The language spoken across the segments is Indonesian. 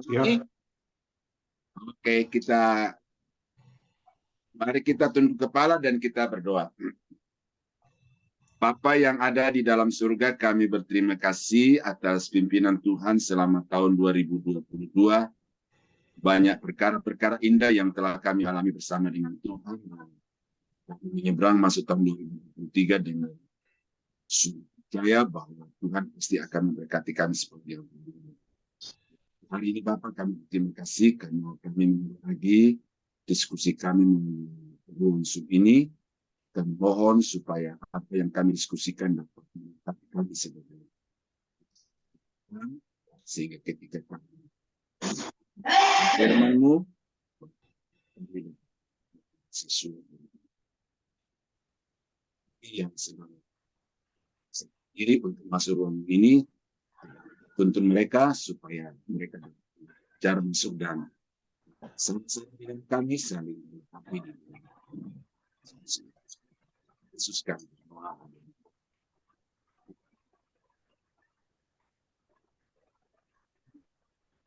Ya. Oke, mari kita tunduk kepala dan kita berdoa. Bapa yang ada di dalam surga, kami berterima kasih atas pimpinan Tuhan selama tahun 2022. Banyak perkara-perkara indah yang telah kami alami bersama dengan Tuhan. Kami menyeberang masuk tahun 2023 dengan percaya bahwa Tuhan pasti akan memberkati kami seperti yang dulu. Hari ini Bapak kami berterima kasih karena kami lagi diskusi kami mengenai ini. Kami mohon supaya apa yang kami diskusikan dapat memberkati kami sebagai sehingga ketika kami firman-Mu sesuatu yang sedang sendiri untuk masuk ruang ini tuntun mereka supaya mereka belajar masuk dan sama-sama dengan kami saling melengkapi di Yesus kami.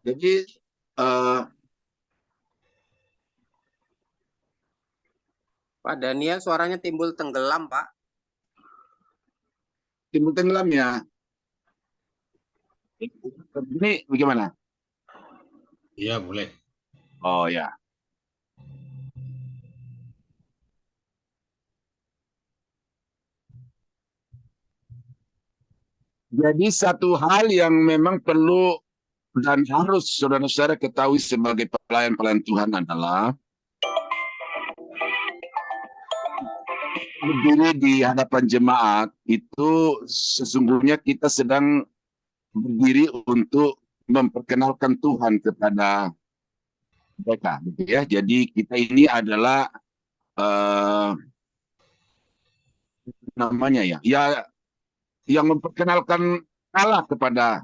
Jadi Pak Daniel suaranya timbul tenggelam, Pak. timbul tenggelam ya. Ini bagaimana? Iya, boleh. Oh ya. Jadi satu hal yang memang perlu dan harus saudara-saudara ketahui sebagai pelayan-pelayan Tuhan adalah berdiri di hadapan jemaat itu sesungguhnya kita sedang berdiri untuk memperkenalkan Tuhan kepada mereka, gitu ya. Jadi kita ini adalah namanya ya yang memperkenalkan Allah kepada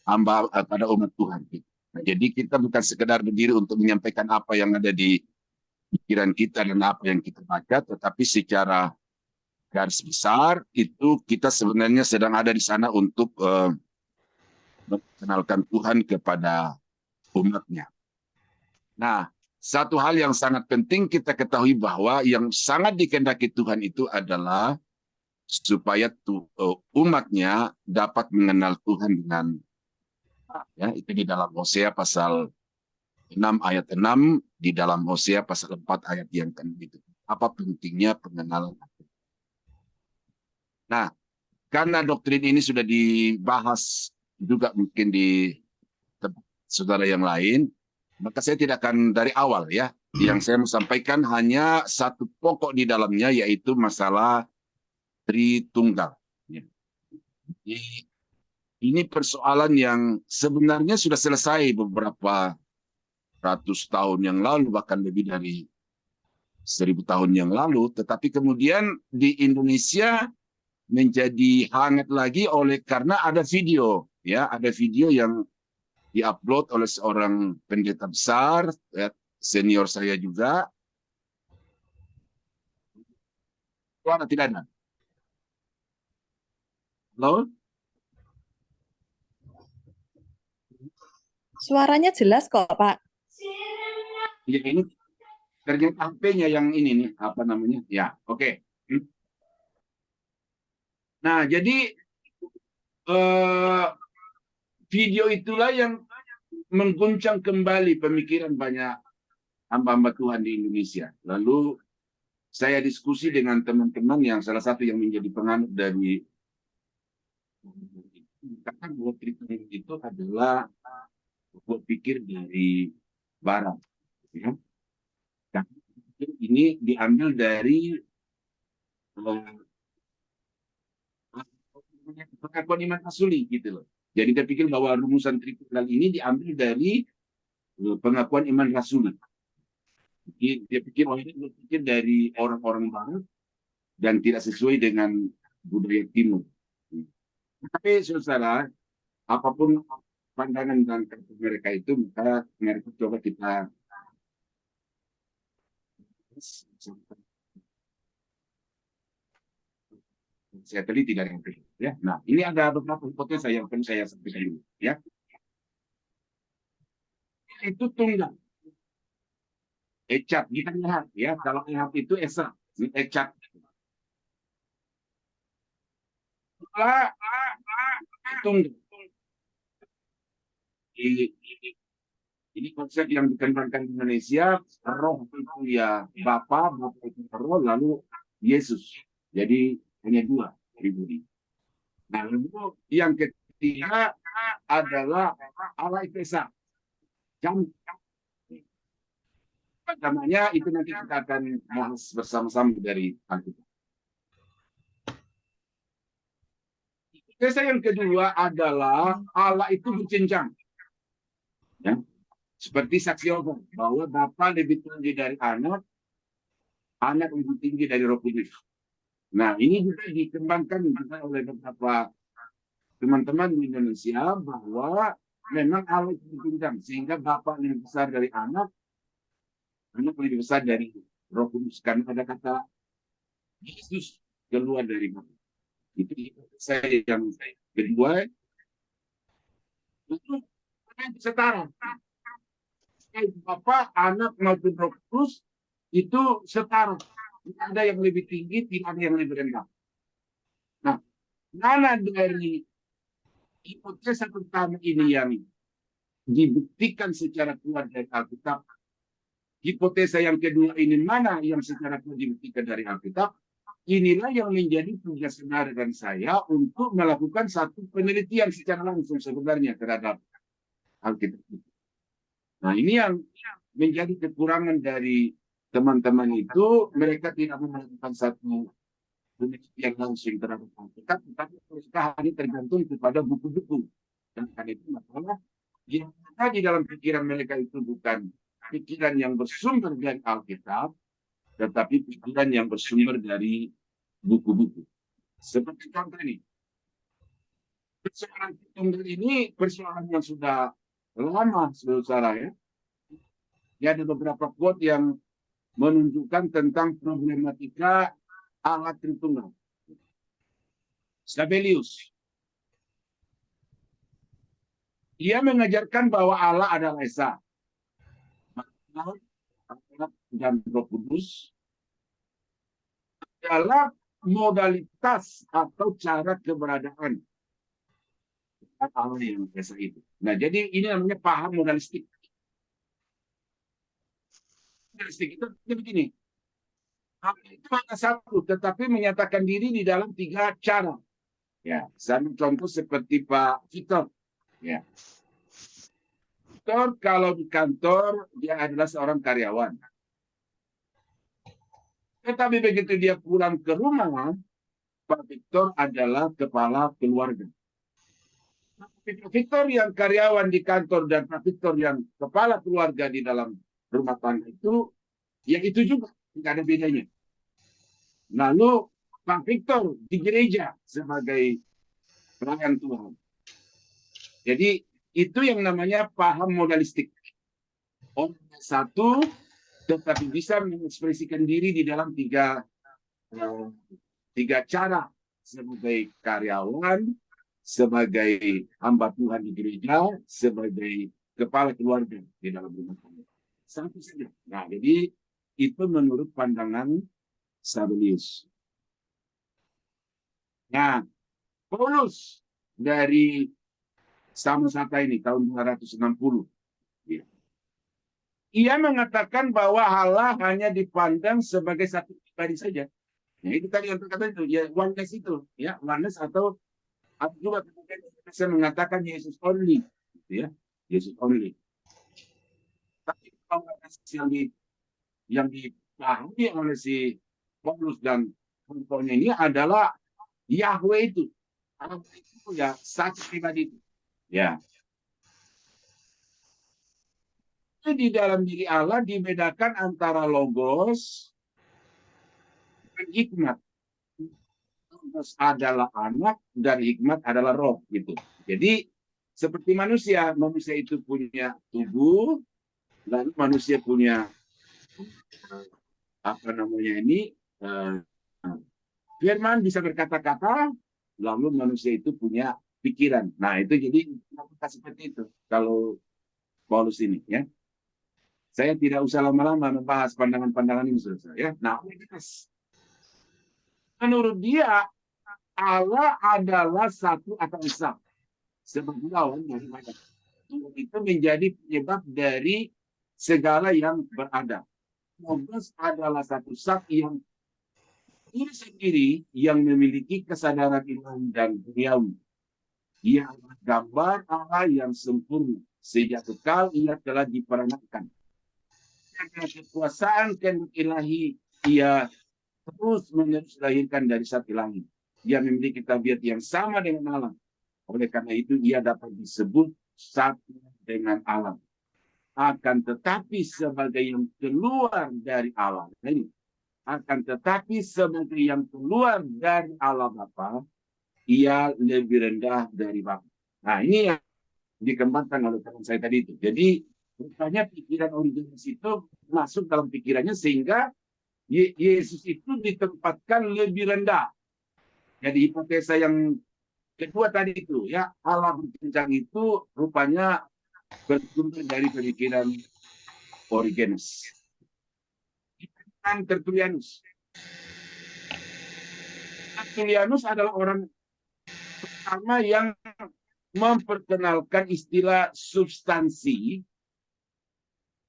hamba pada umat Tuhan. Nah, jadi kita bukan sekedar berdiri untuk menyampaikan apa yang ada di pikiran kita dan apa yang kita baca, tetapi secara garis besar itu kita sebenarnya sedang ada di sana untuk memperkenalkan Tuhan kepada umatnya. Nah, satu hal yang sangat penting kita ketahui bahwa yang sangat dikehendaki Tuhan itu adalah supaya umatnya dapat mengenal Tuhan dengan ya, itu di dalam Hosea pasal 6 ayat 6, di dalam Hosea pasal 4 ayat yang kan itu. Apa pentingnya pengenalan? Nah, karena doktrin ini sudah dibahas juga mungkin di tempat saudara yang lain, maka saya tidak akan dari awal ya. Yang saya mau sampaikan hanya satu pokok di dalamnya, yaitu masalah Tritunggal. Ini persoalan yang sebenarnya sudah selesai beberapa ratus tahun yang lalu, bahkan lebih dari 1000 tahun yang lalu, tetapi kemudian di Indonesia menjadi hangat lagi karena ada video, ya, ada video yang diupload oleh seorang pendeta besar, ya, senior saya juga. Ada tidak ada? Halo? Suaranya jelas kok, Pak. Ya, ini ternyata HP-nya yang ini nih, apa namanya? Ya, oke. Nah, jadi video itulah yang mengguncang kembali pemikiran banyak hamba-hamba Tuhan di Indonesia. Lalu saya diskusi dengan teman-teman yang salah satu yang menjadi penganut dari kata bahwa Tritunggal itu adalah berpikir dari Barat. Ya. Dan ini diambil dari pengakuan iman rasuli gitu loh. Jadi dia pikir bahwa rumusan Tritunggal ini diambil dari pengakuan iman rasuli. Jadi dia pikir oh ini berpikir dari orang-orang Barat dan tidak sesuai dengan budaya Timur. Tapi saudara, apapun pandangan dan kata mereka itu, maka mereka coba kita saya teliti dari yang ya. Nah, ini ada beberapa hipotesa yang perlu saya sampaikan dulu, ya. itu tunggal. Echad, kita lihat ya, kalau Ehad itu Esa, Echad. Allah tunggal. Ini konsep yang dikembangkan di Indonesia, roh itu ya Bapa, Bapa itu roh, lalu Yesus. Jadi hanya dua pribadi. Nah, lalu yang ketiga adalah Allah itu Esa. Namanya itu nanti kita akan bahas bersama-sama dari Alkitab. Esa yang kedua adalah Allah itu berjenjang. Ya. Seperti saksi Yehova, bahwa Bapa lebih tinggi dari anak lebih tinggi dari Roh Kudus. Nah, ini juga dikembangkan juga oleh beberapa teman-teman di Indonesia bahwa memang Allah itu berjenjang, sehingga Bapa lebih besar dari anak lebih besar dari Roh Kudus. Karena ada kata Yesus keluar dari Bapa. Itu saya yang kedua, itu setara. Bapak, anak maupun Roh Kudus itu setara. Tidak ada yang lebih tinggi, tidak ada yang lebih rendah. Nah, mana dari hipotesa pertama ini yang dibuktikan secara kuat dari Alkitab? Hipotesa yang kedua ini mana yang secara kuat dibuktikan dari Alkitab? Inilah yang menjadi tugas saudara dan saya untuk melakukan satu penelitian secara langsung sebenarnya terhadap Alkitab. Nah, ini yang menjadi kekurangan dari teman-teman itu, mereka tidak melakukan satu penelitian langsung terhadap Alkitab, tetapi mereka hanya tergantung kepada buku-buku. Dan karena itu masalah yang ada di dalam pikiran mereka itu bukan pikiran yang bersumber dari Alkitab, tetapi pikiran yang bersumber dari buku-buku. Seperti contoh ini. Persoalan tunggal ini persoalan yang sudah lama, saudara ya. Ya, ada beberapa quote yang menunjukkan tentang problematika alat Tritunggal. Sabellius. Dia mengajarkan bahwa Allah adalah Esa. Dan Roh Kudus adalah modalitas atau cara keberadaan Allah yang Esa itu. Nah, jadi ini namanya paham modalistik. Modalistik itu begini. Allah itu hanya satu, tetapi menyatakan diri di dalam tiga cara. Ya, sama contoh seperti Pak Victor. Ya. Victor kalau di kantor dia adalah seorang karyawan. Tetapi begitu dia pulang ke rumah, Pak Victor adalah kepala keluarga. Pak Victor yang karyawan di kantor dan Pak Victor yang kepala keluarga di dalam rumah tangga itu, ya itu juga tidak ada bedanya. Lalu Pak Victor di gereja sebagai pelayan Tuhan. Jadi itu yang namanya paham modalistik. Orang satu tetapi bisa mengekspresikan diri di dalam tiga cara, sebagai karyawan, sebagai hamba Tuhan di gereja, sebagai kepala keluarga di dalam rumah tangga. Satu saja. Nah, jadi itu menurut pandangan Sabellius. Nah, Paulus dari Samosata ini tahun 260. Ya. Ia mengatakan bahwa Allah hanya dipandang sebagai satu pribadi saja. Ya, itu tadi yang terkata itu, ya oneness itu, ya oneness atau juga saya mengatakan Yesus only, gitu ya, Yesus only. Tapi oneness yang dipahami oleh si Paulus dan contohnya ini adalah Yahweh itu, Allah itu ya satu pribadi itu, ya. Di dalam diri Allah dibedakan antara logos dan hikmat. Logos adalah anak dan hikmat adalah roh gitu. Jadi seperti manusia itu punya tubuh, lalu manusia punya firman, bisa berkata-kata, lalu manusia itu punya pikiran. Nah itu jadi seperti itu. Kalau Paulus ini, ya. Saya tidak usah lama-lama membahas pandangan-pandangan ini, saudara. Ya. Nah, menurut dia Allah adalah satu atau esa sebagai lawan dari Adam. Itu menjadi penyebab dari segala yang berada. Logos adalah satu zat yang diri sendiri yang memiliki kesadaran ilahi dan duniawi. Ia adalah gambar Allah yang sempurna. Sejak kekal ia telah diperanakan. Karena kekuasaan kehendak ilahi, ia terus menerus dilahirkan dari zat ilahi. Ia memiliki tabiat yang sama dengan Allah. Oleh karena itu ia dapat disebut satu dengan Allah. Akan tetapi sebagai yang keluar dari Allah. Ini. Akan tetapi sebagai yang keluar dari Allah Bapa, ia lebih rendah dari Bapa. Nah, ini yang dikembangkan oleh teman saya tadi itu. Jadi, rupanya pikiran originis itu masuk dalam pikirannya sehingga Yesus itu ditempatkan lebih rendah. Jadi hipotesa yang kedua tadi itu, ya, Allah berbincang itu rupanya bersumber dari pemikiran Origenes. Tertullianus. Tertullianus adalah orang pertama yang memperkenalkan istilah substansi,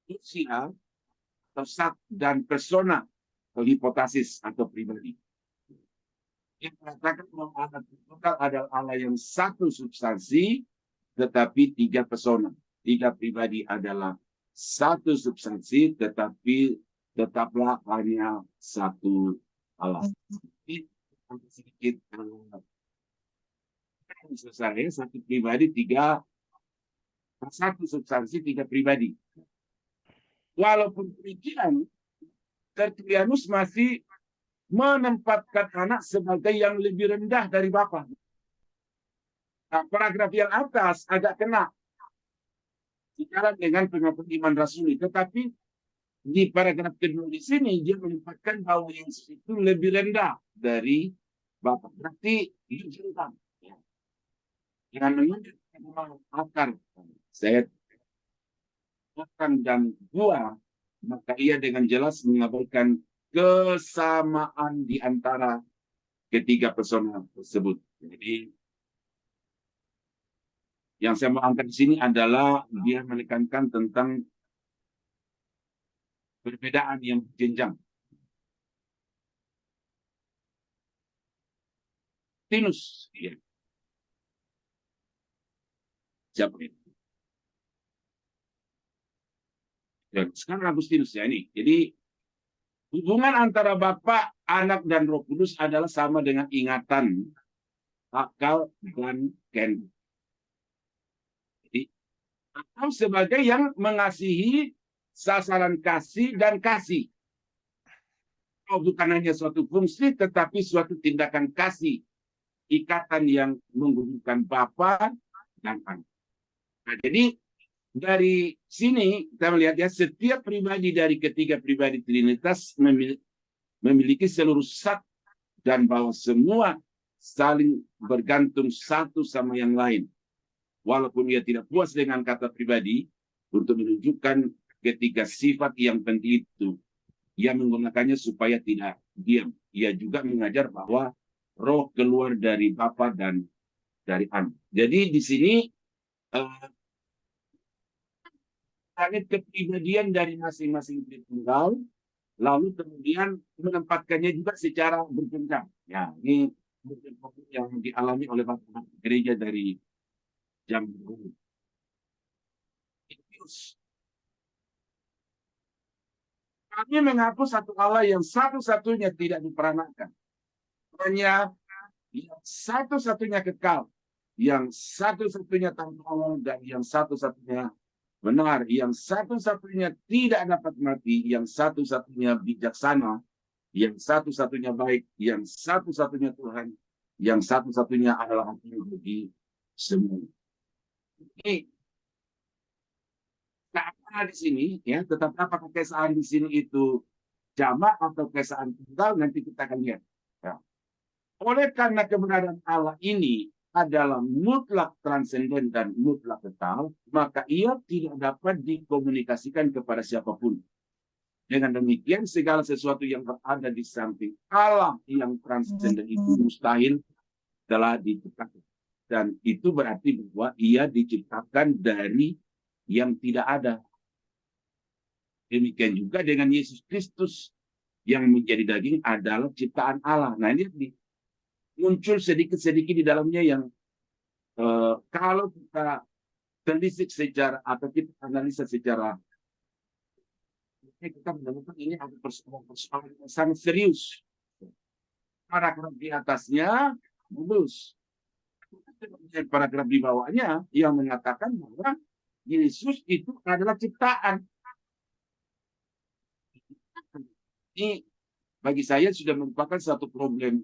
usia, atau zat, dan persona, atau hipotesis atau pribadi. Yang mengatakan bahwa Allah total adalah Allah yang satu substansi, tetapi tiga persona. Tiga pribadi adalah satu substansi, tetapi tetaplah hanya satu Allah. Ini sedikit selesai, satu pribadi, satu substansi, tiga pribadi. Walaupun demikian, Tertullianus masih menempatkan anak sebagai yang lebih rendah dari Bapa. Nah, paragraf yang atas agak kena secara dengan pengakuan iman rasuli, tetapi di paragraf kedua di sini dia menempatkan bahwa Yesus itu lebih rendah dari Bapa. Berarti dijelaskan. Dengan menunjuk akar saya akan dan dua, maka ia dengan jelas mengabarkan kesamaan di antara ketiga persona tersebut. Jadi yang saya mau angkat di sini adalah dia menekankan tentang perbedaan yang berjenjang. Tinus, ya. Siapa itu? Dan sekarang Agustinus ya ini. Jadi hubungan antara Bapa, Anak, dan Roh Kudus adalah sama dengan ingatan, akal, dan kehendak. Jadi atau sebagai yang mengasihi sasaran kasih dan kasih. Bukan hanya suatu fungsi, tetapi suatu tindakan kasih. Ikatan yang menghubungkan Bapa dan Anak. Nah, jadi dari sini kita melihat ya setiap pribadi dari ketiga pribadi Trinitas memiliki seluruh zat dan bahwa semua saling bergantung satu sama yang lain. Walaupun ia tidak puas dengan kata pribadi untuk menunjukkan ketiga sifat yang penting itu, ia menggunakannya supaya tidak diam. Ia juga mengajar bahwa roh keluar dari Bapa dan dari Anak. Jadi di sini kepribadian dari masing-masing tunggal, lalu kemudian menempatkannya juga secara berjenjang. Ya, ini yang dialami oleh Bapak Gereja dari zaman dulu. Kami mengaku satu Allah yang satu-satunya tidak diperanakan. Hanya yang satu-satunya kekal, yang satu-satunya tanpa Allah, dan yang satu-satunya benar, yang satu-satunya tidak dapat mati, yang satu-satunya bijaksana, yang satu-satunya baik, yang satu-satunya Tuhan, yang satu-satunya adalah Hakim bagi semua. Ini nah, di sini ya, tetapi apakah keesaan di sini itu jamak atau keesaan tunggal nanti kita akan lihat. Ya. Oleh karena keberadaan Allah ini adalah mutlak transenden dan mutlak kekal, maka ia tidak dapat dikomunikasikan kepada siapapun. Dengan demikian, segala sesuatu yang berada di samping Allah yang transenden itu mustahil telah diciptakan. Dan itu berarti bahwa ia diciptakan dari yang tidak ada. Demikian juga dengan Yesus Kristus yang menjadi daging adalah ciptaan Allah. Nah ini muncul sedikit-sedikit di dalamnya yang kalau kita telisik secara atau kita analisa secara kita menemukan ini ada persoalan yang sangat serius. Paragraf di atasnya bagus. Paragraf di bawahnya yang mengatakan bahwa Yesus itu adalah ciptaan. Ini bagi saya sudah merupakan satu problem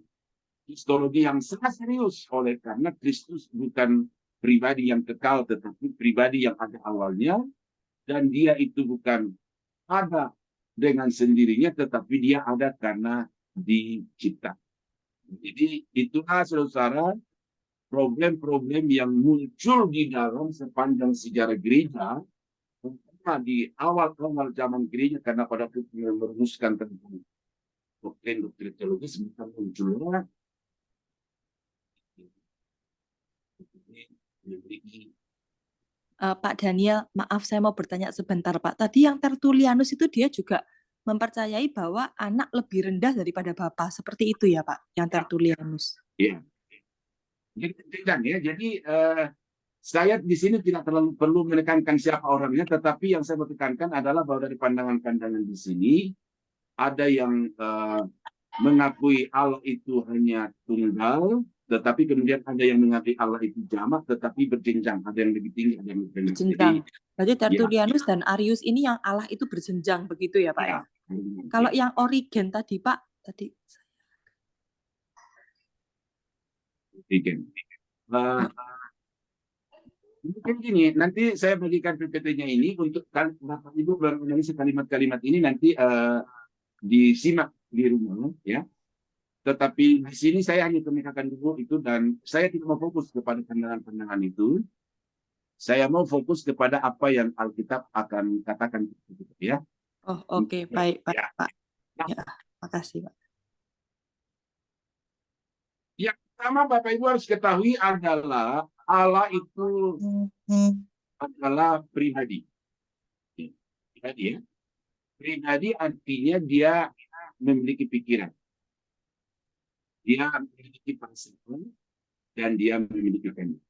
histologi yang sangat serius, oleh karena Kristus bukan pribadi yang kekal, tetapi pribadi yang ada awalnya, dan dia itu bukan ada dengan sendirinya, tetapi dia ada karena dicipta. Jadi itulah saudara problem-problem yang muncul di dalam sepanjang sejarah gereja, di awal-awal zaman gereja, karena pada waktu merumuskan tentang doktrin teologis munculnya Pak Daniel, maaf saya mau bertanya sebentar Pak. Tadi yang Tertullianus itu dia juga mempercayai bahwa anak lebih rendah daripada Bapa. Seperti itu ya Pak, yang Tertullianus. Iya. Jadi saya di sini tidak terlalu perlu menekankan siapa orangnya, tetapi yang saya mau tekankan adalah bahwa dari pandangan-pandangan di sini ada yang mengakui Allah itu hanya tunggal, tetapi kemudian ada yang mengakui Allah itu jamak, tetapi berjenjang. Ada yang lebih tinggi, ada yang lebih rendah. Berjenjang. Berarti Tertullianus dan Arius ini yang Allah itu berjenjang, begitu ya Pak ya? Kalau yang Origen tadi Pak, Origen. Mungkin gini, nanti saya bagikan PPT-nya ini untuk Bapak Ibu menganalisa kalimat-kalimat ini nanti disimak di rumah, ya. Tetapi di sini saya hanya kemukakan dulu itu, dan saya tidak mau fokus kepada pandangan-pandangan itu. Saya mau fokus kepada apa yang Alkitab akan katakan, ya. Oh, oke, baik, Pak. Ya. Pak. Ya, makasih, Pak. Yang pertama Bapak Ibu harus ketahui adalah Allah itu adalah pribadi. Pribadi, ya. Pribadi artinya dia memiliki pikiran. Dia memiliki perasaan dan dia memiliki kehendak.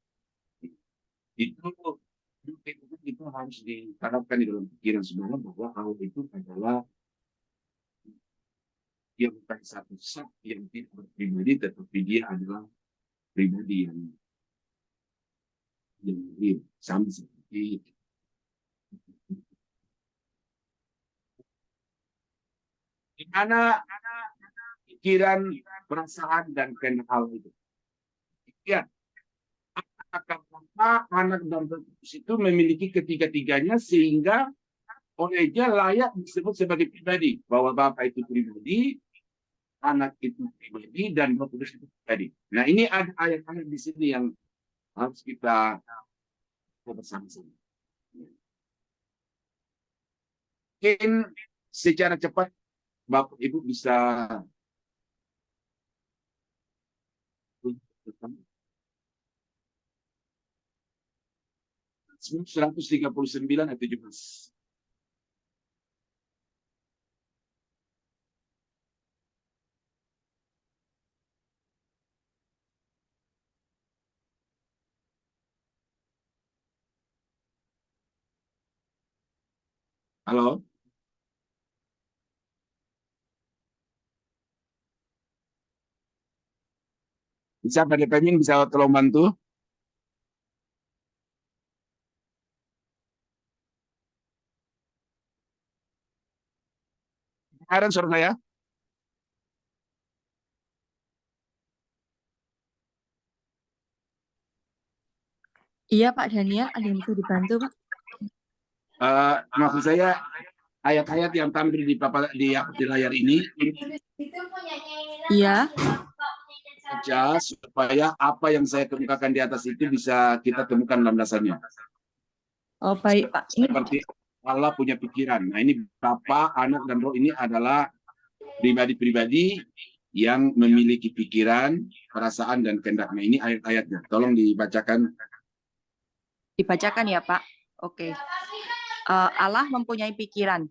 Itu harus ditanamkan di dalam pikiran semua bahwa Allah itu adalah dia bukan satu zat yang tidak berpribadi, tetapi dia adalah pribadi yang real, sama seperti di mana pikiran, perasaan dan kehendak Allah itu. Ya, anak dan Yesus itu memiliki ketiga-tiganya sehingga olehnya layak disebut sebagai pribadi, bahwa Bapa itu pribadi, Anak itu pribadi, dan Roh Kudus itu pribadi. Nah, ini ada ayat-ayat di sini yang harus kita bersama-sama. Mungkin secara cepat Bapak Ibu bisa 139 ayat 17. Halo? Bisa pada pengen bisa tolong bantu? Kemarin suara saya? Iya Pak Daniel, ada yang bisa dibantu Pak? Maksud saya ayat-ayat yang tampil di layar ini. Iya. baca supaya apa yang saya kemukakan di atas itu bisa kita temukan landasannya. Oh, baik, Pak. Ini Seperti Allah punya pikiran. Nah, ini Bapa, Anak, dan Roh ini adalah pribadi-pribadi yang memiliki pikiran, perasaan, dan kehendak. Nah, ini ayat-ayatnya. Tolong dibacakan. dibacakan ya, Pak. Oke. Allah mempunyai pikiran.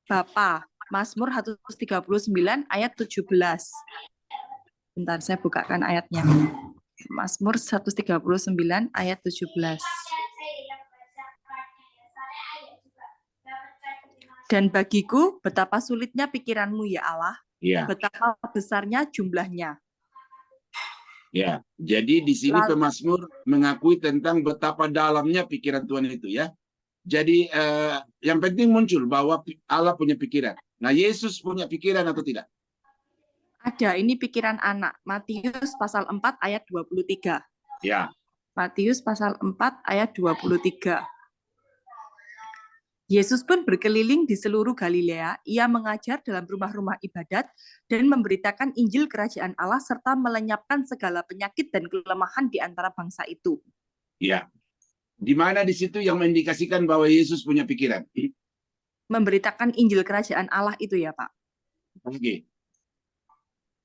Bapa, Mazmur 139 ayat 17. Bentar, saya bukakan ayatnya. Mazmur 139 ayat 17. Dan bagiku betapa sulitnya pikiranmu ya Allah, Ya, betapa besarnya jumlahnya. ya. Jadi di sini pemazmur mengakui tentang betapa dalamnya pikiran Tuhan itu, ya. Jadi yang penting muncul bahwa Allah punya pikiran. Nah, Yesus punya pikiran atau tidak? Ada, ini pikiran anak. Matius pasal 4 ayat 23. Ya. Matius pasal 4 ayat 23. Yesus pun berkeliling di seluruh Galilea, ia mengajar dalam rumah-rumah ibadat dan memberitakan Injil Kerajaan Allah serta melenyapkan segala penyakit dan kelemahan di antara bangsa itu. Ya. Di mana di situ yang mengindikasikan bahwa Yesus punya pikiran? Memberitakan Injil Kerajaan Allah itu ya, Pak. Oke.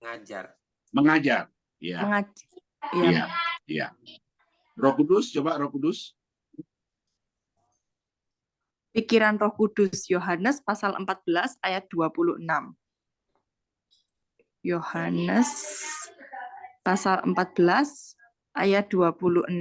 Ngajar. Mengajar. Ya. Mengajar. Ya. Ya. Roh Kudus, coba Roh Kudus. Pikiran Roh Kudus, Yohanes pasal 14 ayat 26. Yohanes pasal 14 ayat 26.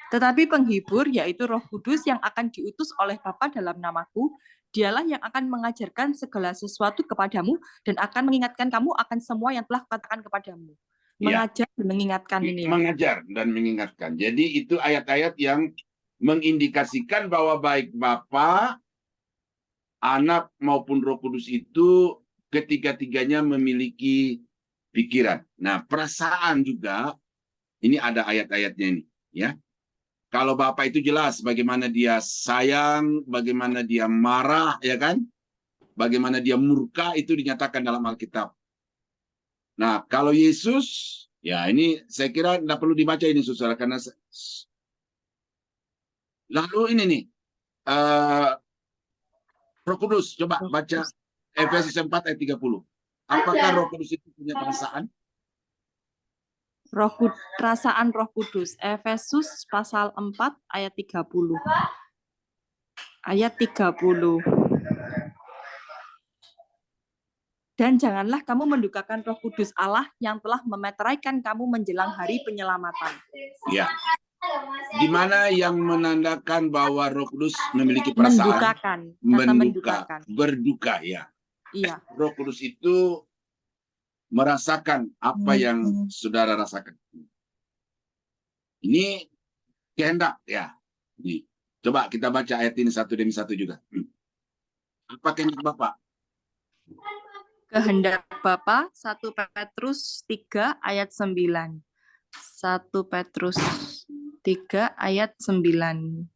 Tetapi penghibur, yaitu Roh Kudus yang akan diutus oleh Bapa dalam namaku, dialah yang akan mengajarkan segala sesuatu kepadamu dan akan mengingatkan kamu akan semua yang telah kukatakan kepadamu. Mengajar dan mengingatkan ini. Mengajar dan mengingatkan. Jadi itu ayat-ayat yang mengindikasikan bahwa baik Bapa, Anak maupun Roh Kudus itu ketiga-tiganya memiliki pikiran. Nah, perasaan juga ini ada ayat-ayatnya ini, ya. Kalau Bapa itu jelas bagaimana dia sayang, bagaimana dia marah, ya kan? Bagaimana dia murka itu dinyatakan dalam Alkitab. Nah, kalau Yesus, ya ini saya kira tidak perlu dibaca ini, saudara, karena lalu ini nih, Roh Kudus, coba baca Efesus 4 ayat 30. Apakah Roh Kudus itu punya perasaan? Perasaan Roh Kudus, Efesus pasal 4 ayat 30. Ayat 30. Dan janganlah kamu mendukakan Roh Kudus Allah yang telah memeteraikan kamu menjelang hari penyelamatan. Ya. Di mana yang menandakan bahwa Roh Kudus memiliki perasaan? Mendukakan. Berduka, ya. Iya. Roh Kudus itu merasakan apa yang saudara rasakan. Ini kehendak, ya. Coba kita baca ayat ini satu demi satu juga. Apa kehendak Bapak? Kehendak Bapa, 1 Petrus 3 ayat 9. 1 Petrus 3 ayat 9.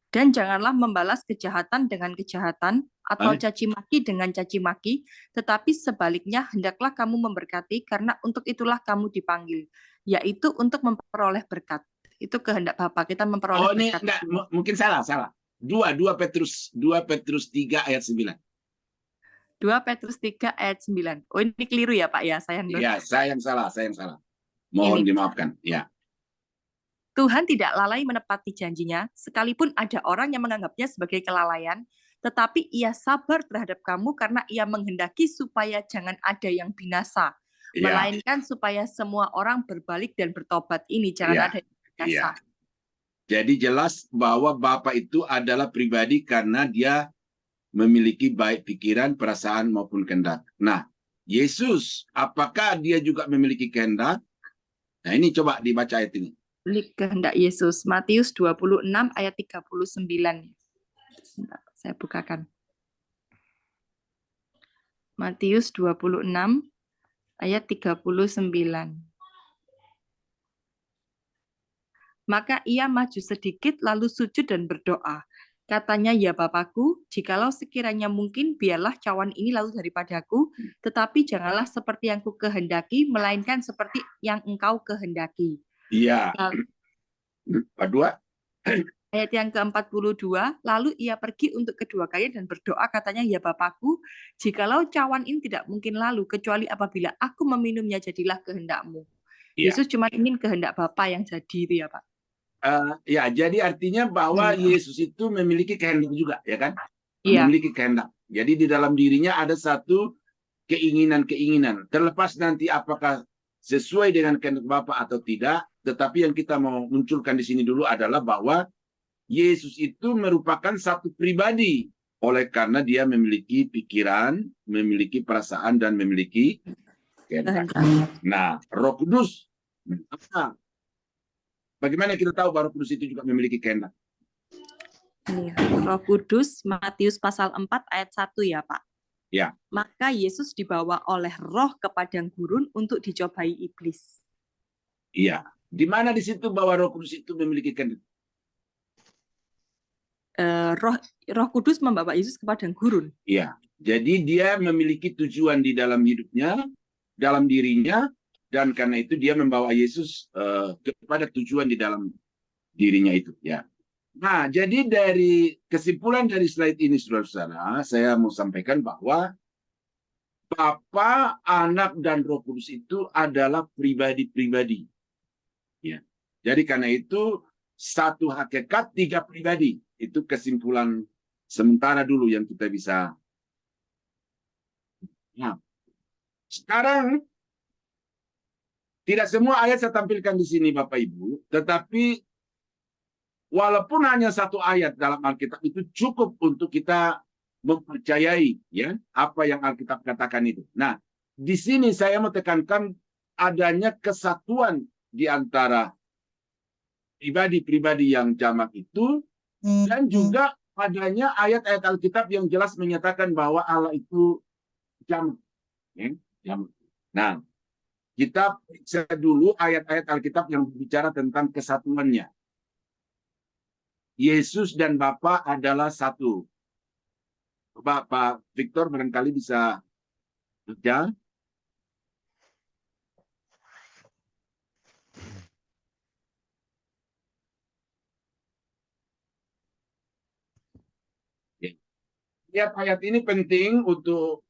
Dan janganlah membalas kejahatan dengan kejahatan atau caci maki dengan caci maki, tetapi sebaliknya hendaklah kamu memberkati karena untuk itulah kamu dipanggil, yaitu untuk memperoleh berkat. Itu kehendak Bapa, kita memperoleh berkat. Enggak, mungkin salah. 2 Petrus 3 ayat 9. 2 Petrus 3 ayat 9. Oh, ini keliru ya, Pak ya? Iya, saya yang salah. Mohon dimaafkan, ya. Tuhan tidak lalai menepati janjinya, sekalipun ada orang yang menganggapnya sebagai kelalaian, tetapi ia sabar terhadap kamu karena ia menghendaki supaya jangan ada yang binasa, melainkan supaya semua orang berbalik dan bertobat. Ini jangan ada yang binasa. Jadi jelas bahwa Bapa itu adalah pribadi karena dia memiliki baik pikiran, perasaan maupun kehendak. Nah, Yesus, apakah dia juga memiliki kehendak? Nah, ini coba dibaca ayat ini. Kehendak Yesus, Matius 26 ayat 39. Saya bukakan. Matius 26 ayat 39. Maka ia maju sedikit lalu sujud dan berdoa, Katanya, ya Bapakku, jikalau sekiranya mungkin, biarlah cawan ini lalu daripadaku, tetapi janganlah seperti yang ku kehendaki, melainkan seperti yang engkau kehendaki. Iya. Kedua, Ayat yang ke-42, lalu ia pergi untuk kedua kali dan berdoa, katanya, ya Bapakku, jikalau cawan ini tidak mungkin lalu, kecuali apabila aku meminumnya, jadilah kehendakmu. Iya. Yesus cuma ingin kehendak Bapa yang jadi itu ya Pak. Ya, jadi artinya bahwa Yesus itu memiliki kehendak juga, ya kan? Iya. Memiliki kehendak. Jadi di dalam dirinya ada satu keinginan-keinginan. Terlepas nanti apakah sesuai dengan kehendak Bapa atau tidak, tetapi yang kita mau munculkan di sini dulu adalah bahwa Yesus itu merupakan satu pribadi, oleh karena dia memiliki pikiran, memiliki perasaan, dan memiliki kehendak. Nah, Roh Kudus, bagaimana kita tahu bahwa Roh Kudus itu juga memiliki kehendak? Roh Kudus, Matius pasal 4 ayat 1 ya Pak. Ya. Maka Yesus dibawa oleh Roh ke padang gurun untuk dicobai iblis. Iya. Di mana di situ bahwa Roh Kudus itu memiliki kehendak? Roh Kudus membawa Yesus ke padang gurun. Iya. Jadi dia memiliki tujuan di dalam hidupnya, dalam dirinya, dan karena itu dia membawa Yesus kepada tujuan di dalam dirinya itu. Ya. Nah, jadi dari kesimpulan dari slide ini, saudara-saudara, saya mau sampaikan bahwa Bapa, Anak, dan Roh Kudus itu adalah pribadi-pribadi. Ya. Jadi karena itu satu hakikat, tiga pribadi. Itu kesimpulan sementara dulu yang kita bisa. Nah, sekarang tidak semua ayat saya tampilkan di sini, Bapak Ibu, tetapi walaupun hanya satu ayat dalam Alkitab itu cukup untuk kita mempercayai ya apa yang Alkitab katakan itu. Nah, di sini saya mau tekankan adanya kesatuan di antara pribadi-pribadi yang jamak itu dan juga adanya ayat-ayat Alkitab yang jelas menyatakan bahwa Allah itu jamak. Ya, jamak. Nah, kita periksa dulu ayat-ayat Alkitab yang berbicara tentang kesatuannya. Yesus dan Bapa adalah satu. Pak Victor barangkali bisa baca. Ya, ayat ini penting untuk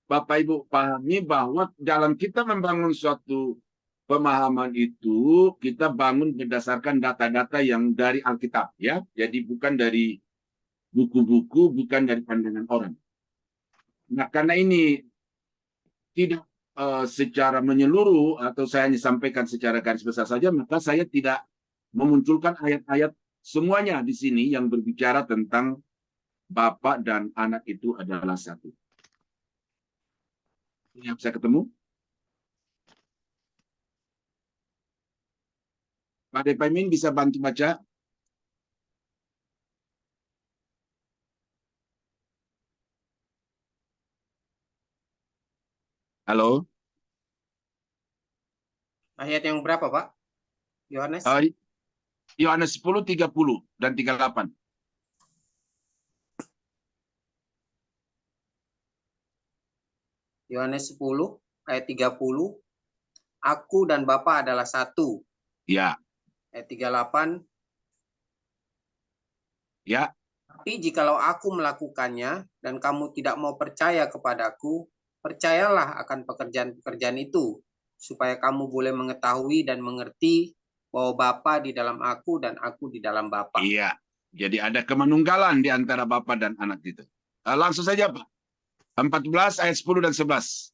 Bapak Ibu pahami bahwa dalam kita membangun suatu pemahaman itu, kita bangun berdasarkan data-data yang dari Alkitab, ya. Jadi bukan dari buku-buku, bukan dari pandangan orang. Nah, karena ini tidak secara menyeluruh atau saya hanya sampaikan secara garis besar saja, maka saya tidak memunculkan ayat-ayat semuanya di sini yang berbicara tentang Bapa dan Anak itu adalah satu. Yang saya ketemu? Pak Depamin bisa bantu baca? Halo? Ayat yang berapa, Pak? Yohanes? Yohanes 10, 30 dan 38. Yohanes 10 ayat 30. Aku dan Bapa adalah satu. Ya. Ayat 38. Ya. Tapi jikalau aku melakukannya dan kamu tidak mau percaya kepadaku, percayalah akan pekerjaan-pekerjaan itu, supaya kamu boleh mengetahui dan mengerti bahwa Bapa di dalam aku dan aku di dalam Bapa. Iya. Jadi ada kemanunggalan di antara Bapa dan Anak itu. Langsung saja, Pak. 14 ayat 10 dan 11.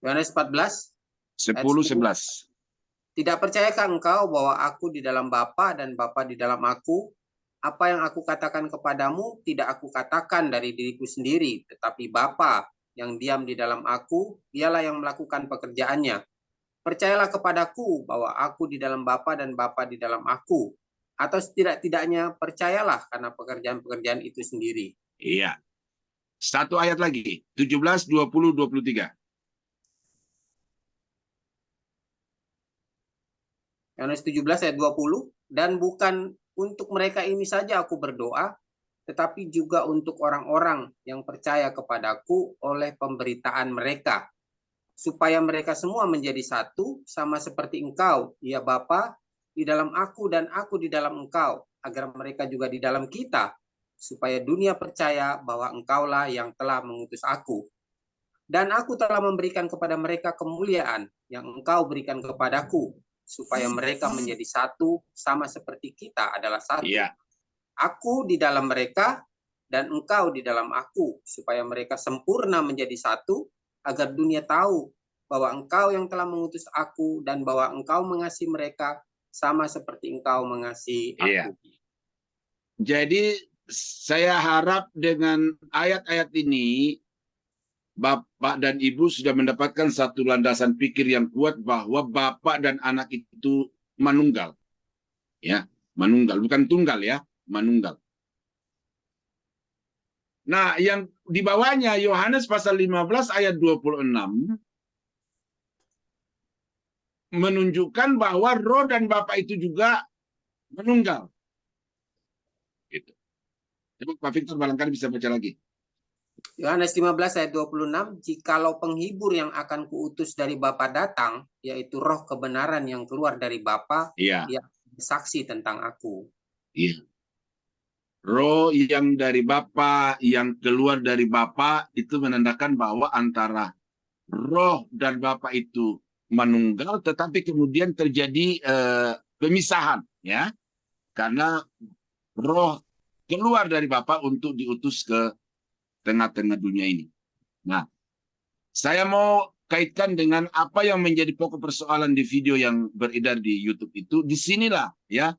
Yohanes 14 10, 11. Tidak percayakah engkau bahwa aku di dalam Bapa dan Bapa di dalam aku? Apa yang aku katakan kepadamu tidak aku katakan dari diriku sendiri, tetapi Bapa yang diam di dalam aku, dialah yang melakukan pekerjaannya. Percayalah kepadaku bahwa aku di dalam Bapa dan Bapa di dalam aku. Atau setidak-tidaknya percayalah karena pekerjaan-pekerjaan itu sendiri. Iya. Satu ayat lagi. 17, 20, 23. Yohanes 17 ayat 20, dan bukan untuk mereka ini saja aku berdoa, tetapi juga untuk orang-orang yang percaya kepadaku oleh pemberitaan mereka, supaya mereka semua menjadi satu, sama seperti Engkau, ya Bapa, di dalam aku dan aku di dalam Engkau, agar mereka juga di dalam kita, supaya dunia percaya bahwa Engkaulah yang telah mengutus aku. Dan aku telah memberikan kepada mereka kemuliaan yang Engkau berikan kepadaku, supaya mereka menjadi satu, sama seperti kita adalah satu. Iya. Aku di dalam mereka, dan Engkau di dalam aku, supaya mereka sempurna menjadi satu, agar dunia tahu bahwa Engkau yang telah mengutus aku, dan bahwa Engkau mengasihi mereka, sama seperti Engkau mengasihi aku. Iya. Jadi saya harap dengan ayat-ayat ini Bapak dan Ibu sudah mendapatkan satu landasan pikir yang kuat bahwa Bapak dan anak itu manunggal. Ya, manunggal, bukan tunggal ya, manunggal. Nah, yang di bawahnya Yohanes pasal 15 ayat 26 menunjukkan bahwa Roh dan Bapa itu juga manunggal. Gitu. Coba Pak Victor barangkali bisa baca lagi. Yohanes 15 ayat 26, jikalau penghibur yang akan kuutus dari Bapa datang, yaitu roh kebenaran yang keluar dari Bapa, Iya. dia bersaksi tentang aku. Iya. Roh yang dari Bapa, yang keluar dari Bapa itu menandakan bahwa antara Roh dan Bapa itu manunggal, tetapi kemudian terjadi pemisahan, ya, karena Roh keluar dari Bapa untuk diutus ke tengah-tengah dunia ini. Nah, saya mau kaitkan dengan apa yang menjadi pokok persoalan di video yang beredar di YouTube itu. Disinilah, ya,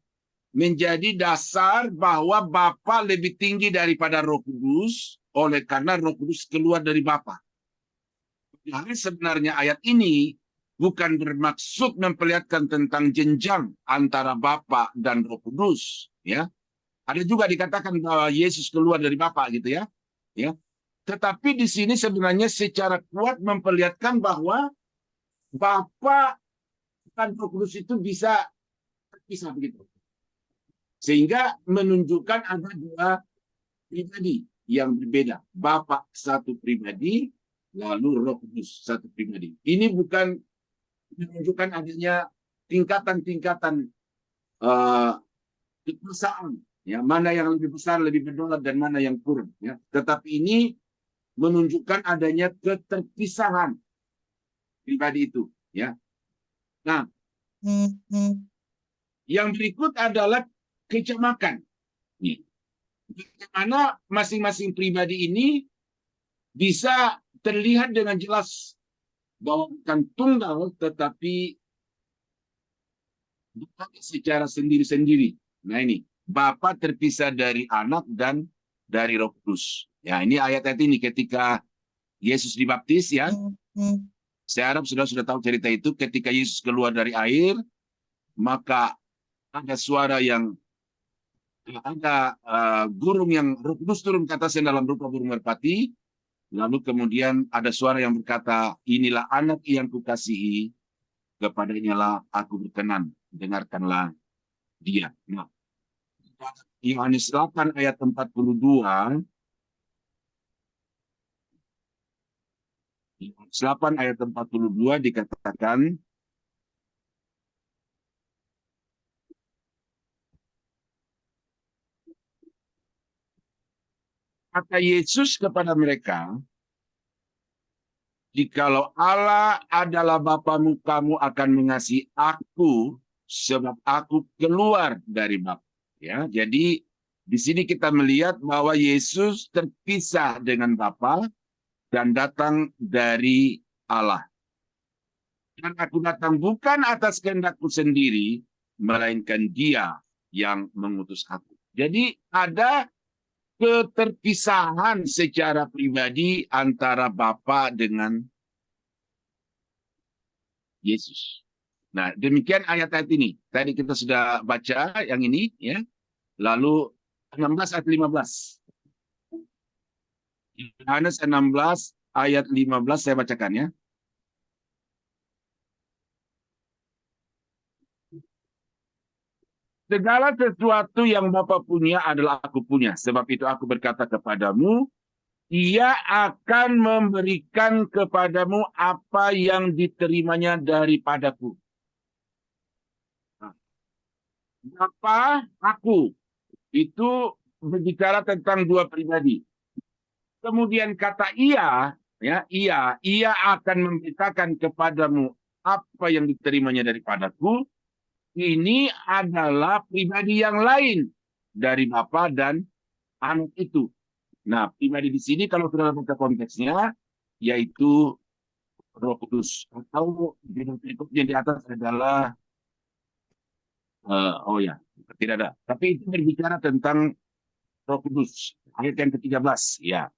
menjadi dasar bahwa Bapa lebih tinggi daripada Roh Kudus, oleh karena Roh Kudus keluar dari Bapa. Jadi sebenarnya ayat ini bukan bermaksud memperlihatkan tentang jenjang antara Bapa dan Roh Kudus, ya. Ada juga dikatakan bahwa Yesus keluar dari Bapa gitu ya. Ya. Tetapi di sini sebenarnya secara kuat memperlihatkan bahwa Bapa dan Roh Kudus itu bisa terpisah begitu. Sehingga menunjukkan ada dua pribadi yang berbeda. Bapa satu pribadi, lalu Roh Kudus satu pribadi. Ini bukan menunjukkan adanya tingkatan-tingkatan kekuasaan, ya, mana yang lebih besar, lebih berdaulat dan mana yang kurang, ya. Tetapi ini menunjukkan adanya keterpisahan pribadi itu, ya. Nah, yang berikut adalah kecemakan. Nih, bagaimana masing-masing pribadi ini bisa terlihat dengan jelas bahwa bukan tunggal, tetapi bukan secara sendiri-sendiri. Nah ini, Bapa terpisah dari anak dan dari Roh Kudus. Ya, ini ayat-ayat ini ketika Yesus dibaptis, ya. Saya harap sudah tahu cerita itu. Ketika Yesus keluar dari air, maka ada suara yang ada burung yang Roh Kudus turun ke atasnya dalam rupa burung merpati. Lalu kemudian ada suara yang berkata, inilah anak yang kukasihi, kepadanya lah aku berkenan, dengarkanlah dia. Nah, Yohanes 8 ayat 42, Yohanes 8 ayat 42 dikatakan, kata Yesus kepada mereka, jikalau Allah adalah Bapamu, kamu akan mengasihi aku, sebab aku keluar dari Bapa. Ya, jadi di sini kita melihat bahwa Yesus terpisah dengan Bapa dan datang dari Allah. Dan aku datang bukan atas kehendakku sendiri, melainkan Dia yang mengutus aku. Jadi ada keterpisahan secara pribadi antara Bapa dengan Yesus. Nah, demikian ayat-ayat ini. Tadi kita sudah baca yang ini, ya. Lalu 16 ayat 15. Yohanes 16 ayat 15 saya bacakan, ya. segala sesuatu yang Bapa punya adalah aku punya. Sebab itu aku berkata kepadamu, Ia akan memberikan kepadamu apa yang diterimanya daripadaku. Bapa, aku. Itu berbicara tentang dua pribadi. Kemudian kata ia, ya, ia akan memberitakan kepadamu apa yang diterimanya daripadaku. Ini adalah pribadi yang lain dari Bapa dan Anak itu. Nah, pribadi di sini kalau kita baca konteksnya, yaitu Roh Kudus. Atau berikutnya di atas adalah, oh ya, tidak ada. Tapi itu berbicara tentang Roh Kudus. Ayat yang ke-13, ya.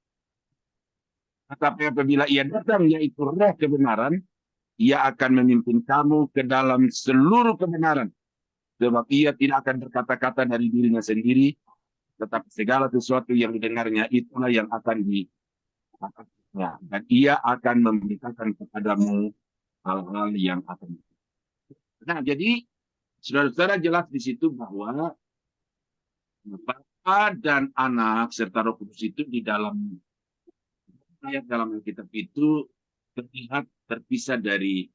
Tetapi apabila ia datang, yaitu roh kebenaran, ia akan memimpin kamu ke dalam seluruh kebenaran. Sebab ia tidak akan berkata-kata dari dirinya sendiri, tetapi segala sesuatu yang didengarnya itulah yang akan dikatakannya. Dan ia akan memberitakan kepadamu hal-hal yang akan. Nah, jadi saudara-saudara jelas di situ bahwa Bapa dan Anak serta Roh Kudus itu di dalam ayat dalam Alkitab itu terlihat terpisah dari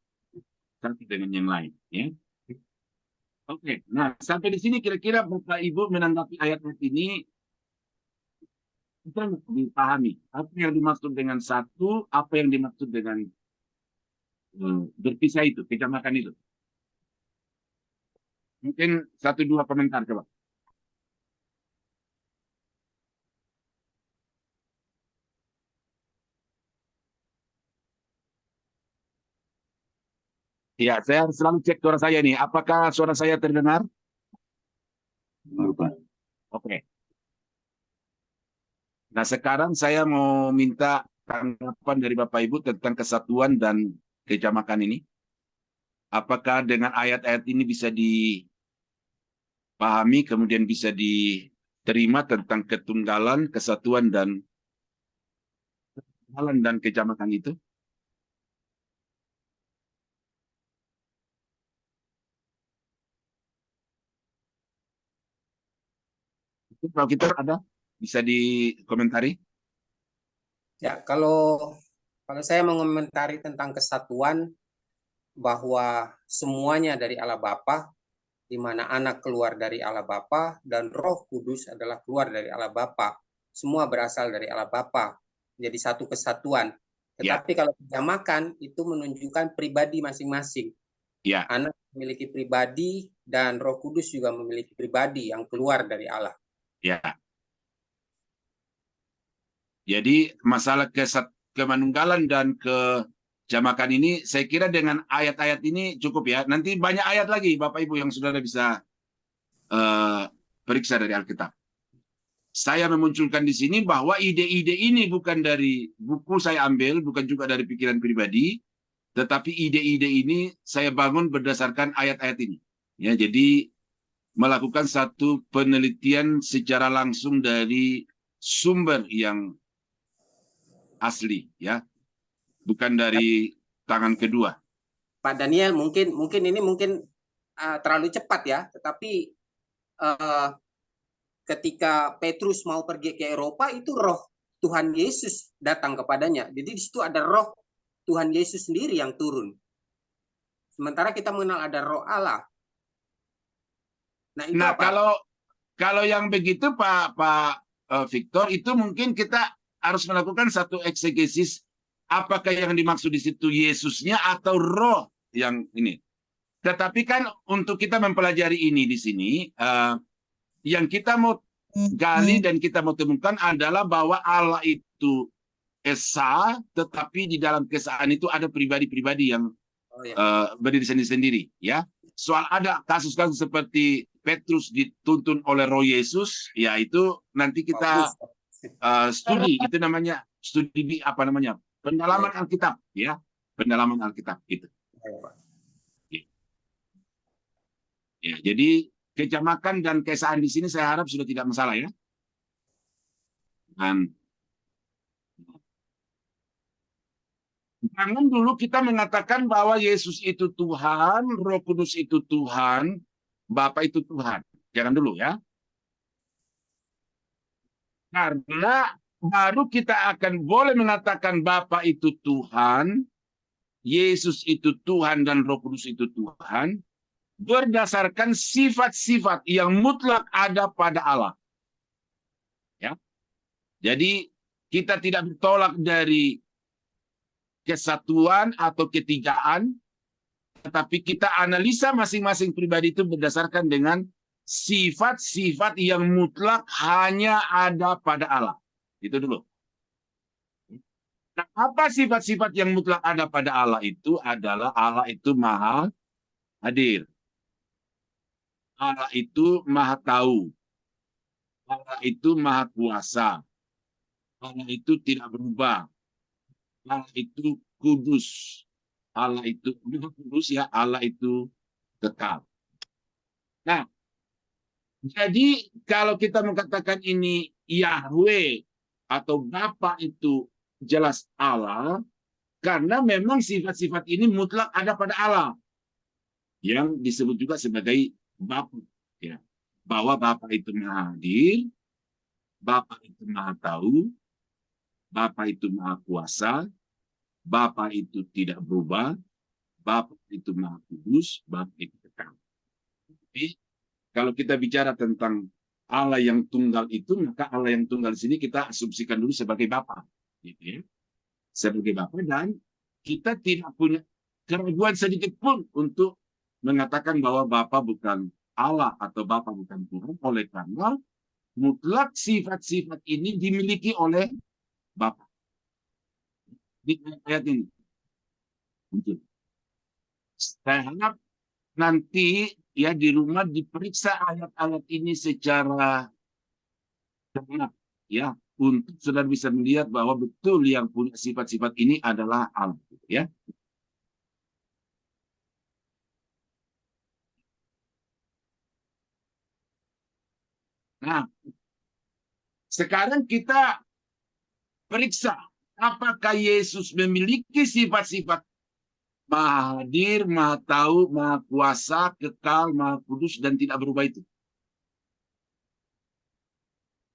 satu dengan yang lain. Ya. Oke, nah sampai di sini kira-kira Bapak Ibu menanggapi ayat-ayat ini kita dipahami apa yang dimaksud dengan satu, apa yang dimaksud dengan berpisah itu, kecamakan itu. Mungkin satu dua komentar coba. Ya, saya harus selalu cek suara saya nih. Apakah suara saya terdengar? Oke. Nah, sekarang saya mau minta tanggapan dari Bapak Ibu tentang kesatuan dan kecamakan ini. Apakah dengan ayat-ayat ini bisa dipahami, kemudian bisa diterima tentang ketunggalan, kesatuan, dan kecamakan itu? Kalau kita ada, bisa dikomentari? Ya, kalau saya mengomentari tentang kesatuan, bahwa semuanya dari Allah Bapa, di mana Anak keluar dari Allah Bapa dan Roh Kudus adalah keluar dari Allah Bapa. Semua berasal dari Allah Bapa. Jadi satu kesatuan. Tetapi kalau kecamakan itu menunjukkan pribadi masing-masing. Ya. Anak memiliki pribadi dan Roh Kudus juga memiliki pribadi yang keluar dari Allah. Ya. Jadi masalah kemanunggalan dan kejamakan ini saya kira dengan ayat-ayat ini cukup ya. Nanti banyak ayat lagi Bapak Ibu yang saudara bisa periksa dari Alkitab. Saya memunculkan di sini bahwa ide-ide ini bukan dari buku saya ambil, bukan juga dari pikiran pribadi, tetapi ide-ide ini saya bangun berdasarkan ayat-ayat ini. Ya, jadi melakukan satu penelitian secara langsung dari sumber yang asli, ya, bukan dari tangan kedua. Pak Daniel, mungkin ini terlalu cepat ya, tetapi ketika Petrus mau pergi ke Eropa itu roh Tuhan Yesus datang kepadanya. Jadi di situ ada roh Tuhan Yesus sendiri yang turun. Sementara kita mengenal ada roh Allah. Nah, itu apa? Kalau yang begitu Pak Victor, itu mungkin kita harus melakukan satu eksegesis apakah yang dimaksud di situ Yesusnya atau roh yang ini. Tetapi kan untuk kita mempelajari ini di sini, yang kita mau gali dan kita mau temukan adalah bahwa Allah itu esa, tetapi di dalam keesaan itu ada pribadi-pribadi yang berdiri sendiri-sendiri, ya. Soal ada kasus-kasus seperti Petrus dituntun oleh Roh Yesus, ya itu nanti kita studi, itu namanya studi apa namanya? Pendalaman Alkitab, ya. Pendalaman Alkitab itu. Ya, jadi kecamakan dan keesaan di sini saya harap sudah tidak masalah ya. Dan jangan dulu kita mengatakan bahwa Yesus itu Tuhan, Roh Kudus itu Tuhan, Bapa itu Tuhan. Jangan dulu ya. Karena baru kita akan boleh mengatakan Bapa itu Tuhan, Yesus itu Tuhan, dan Roh Kudus itu Tuhan, berdasarkan sifat-sifat yang mutlak ada pada Allah. Ya. Jadi kita tidak bertolak dari kesatuan atau ketigaan, tetapi kita analisa masing-masing pribadi itu berdasarkan dengan sifat-sifat yang mutlak hanya ada pada Allah. Itu dulu. Nah, apa sifat-sifat yang mutlak ada pada Allah itu adalah Allah itu maha hadir. Allah itu maha tahu. Allah itu maha kuasa. Allah itu tidak berubah. Allah itu kudus. Allah itu bukan kudus ya, Allah itu kekal. Nah, jadi kalau kita mengatakan ini Yahweh atau Bapa itu jelas Allah, karena memang sifat-sifat ini mutlak ada pada Allah, yang disebut juga sebagai Bapa. Ya. Bahwa Bapa itu maha hadir, Bapa itu maha tahu, Bapa itu maha kuasa, Bapa itu tidak berubah, Bapa itu maha kudus, Bapa itu kekal. Jadi, kalau kita bicara tentang Allah yang tunggal itu, maka Allah yang tunggal di sini kita asumsikan dulu sebagai Bapa, gitu ya. Sebagai Bapa, dan kita tidak punya keraguan sedikit pun untuk mengatakan bahwa Bapa bukan Allah atau Bapa bukan Tuhan, oleh karena mutlak sifat-sifat ini dimiliki oleh Bapa. Di ayat ini. Saya harap nanti ya di rumah diperiksa ayat-ayat ini secara cermat ya, untuk saudara bisa melihat bahwa betul yang punya sifat-sifat ini adalah Allah, ya. Nah, sekarang kita periksa apakah Yesus memiliki sifat-sifat maha hadir, maha tahu, maha kuasa, kekal, maha kudus, dan tidak berubah itu.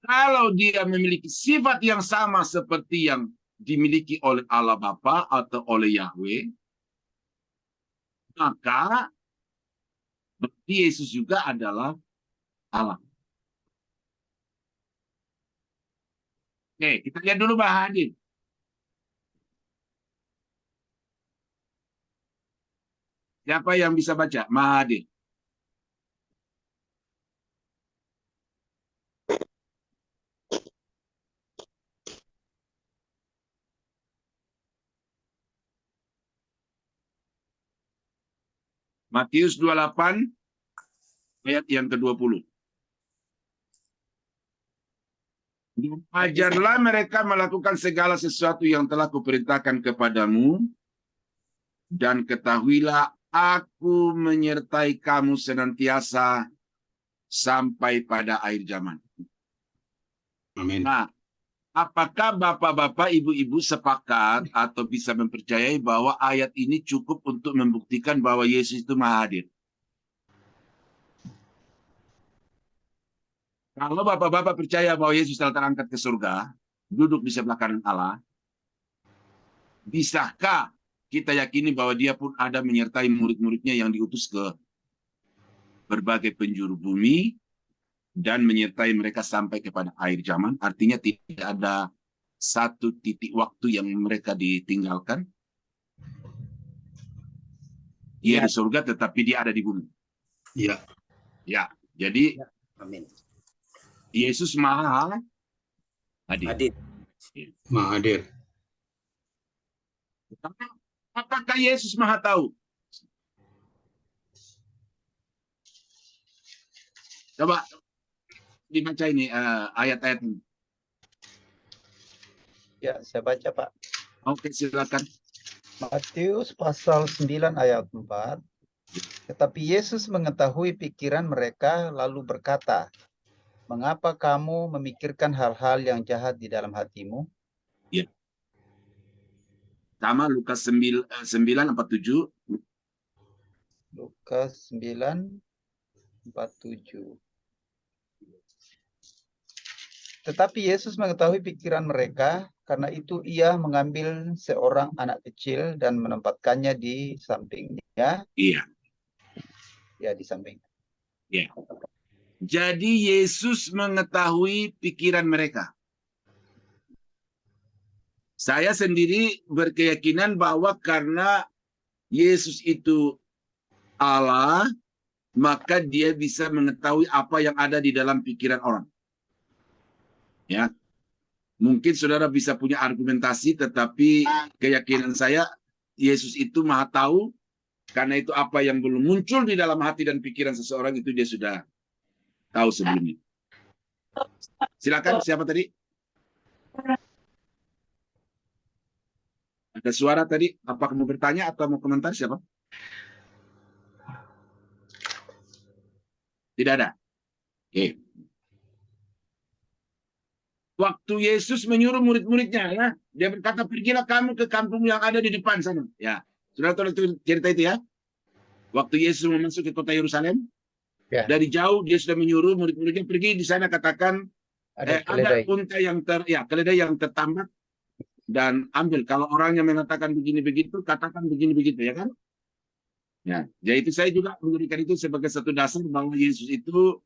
Kalau dia memiliki sifat yang sama seperti yang dimiliki oleh Allah Bapa atau oleh Yahweh, maka berarti Yesus juga adalah Allah. Oke, kita lihat dulu maha hadir. Siapa yang bisa baca maha hadir? Matius 28 ayat yang ke-20. Ajarlah mereka melakukan segala sesuatu yang telah kuperintahkan kepadamu, dan ketahuilah aku menyertai kamu senantiasa sampai pada akhir zaman. Amin. Nah, apakah bapak-bapak, ibu-ibu sepakat atau bisa mempercayai bahwa ayat ini cukup untuk membuktikan bahwa Yesus itu maha hadir? Kalau bapak-bapak percaya bahwa Yesus telah terangkat ke surga, duduk di sebelah kanan Allah, bisakah kita yakini bahwa dia pun ada menyertai murid-muridnya yang diutus ke berbagai penjuru bumi dan menyertai mereka sampai kepada akhir zaman? Artinya tidak ada satu titik waktu yang mereka ditinggalkan. Dia di surga tetapi dia ada di bumi. Iya. Ya, jadi Amin. Yesus maha hadir. Hadir. Maha hadir. Apakah Yesus maha tahu? Coba dibaca ini ayat-ayat ini. Ya, saya baca, Pak. Oke, silakan. Matius pasal 9 ayat 4. Tetapi Yesus mengetahui pikiran mereka lalu berkata, "Mengapa kamu memikirkan hal-hal yang jahat di dalam hatimu?" Ya. Sama Lukas 9:47. Lukas 9:47. Tetapi Yesus mengetahui pikiran mereka, karena itu ia mengambil seorang anak kecil dan menempatkannya di sampingnya. Iya. Ya, di samping. Ya. Jadi Yesus mengetahui pikiran mereka. Saya sendiri berkeyakinan bahwa karena Yesus itu Allah, maka dia bisa mengetahui apa yang ada di dalam pikiran orang. Ya, mungkin saudara bisa punya argumentasi, tetapi keyakinan saya Yesus itu Maha tahu, karena itu apa yang belum muncul di dalam hati dan pikiran seseorang itu dia sudah tahu sebelumnya. Silakan, siapa tadi? Ada suara tadi? Apa kamu bertanya atau mau komentar? Siapa? Tidak ada. Oke. Waktu Yesus menyuruh murid-muridnya, ya, dia berkata, pergilah kamu ke kampung yang ada di depan sana. Ya, saudara tahu cerita itu ya? Waktu Yesus memasuki kota Yerusalem, Ya. dari jauh dia sudah menyuruh murid-muridnya pergi di sana, katakan Ada ada keledai. unta yang keledai yang tertambat, dan ambil. Kalau orangnya mengatakan begini begitu, katakan begini begitu, ya kan? Ya, jadi itu saya juga memberikan itu sebagai satu dasar bahwa Yesus itu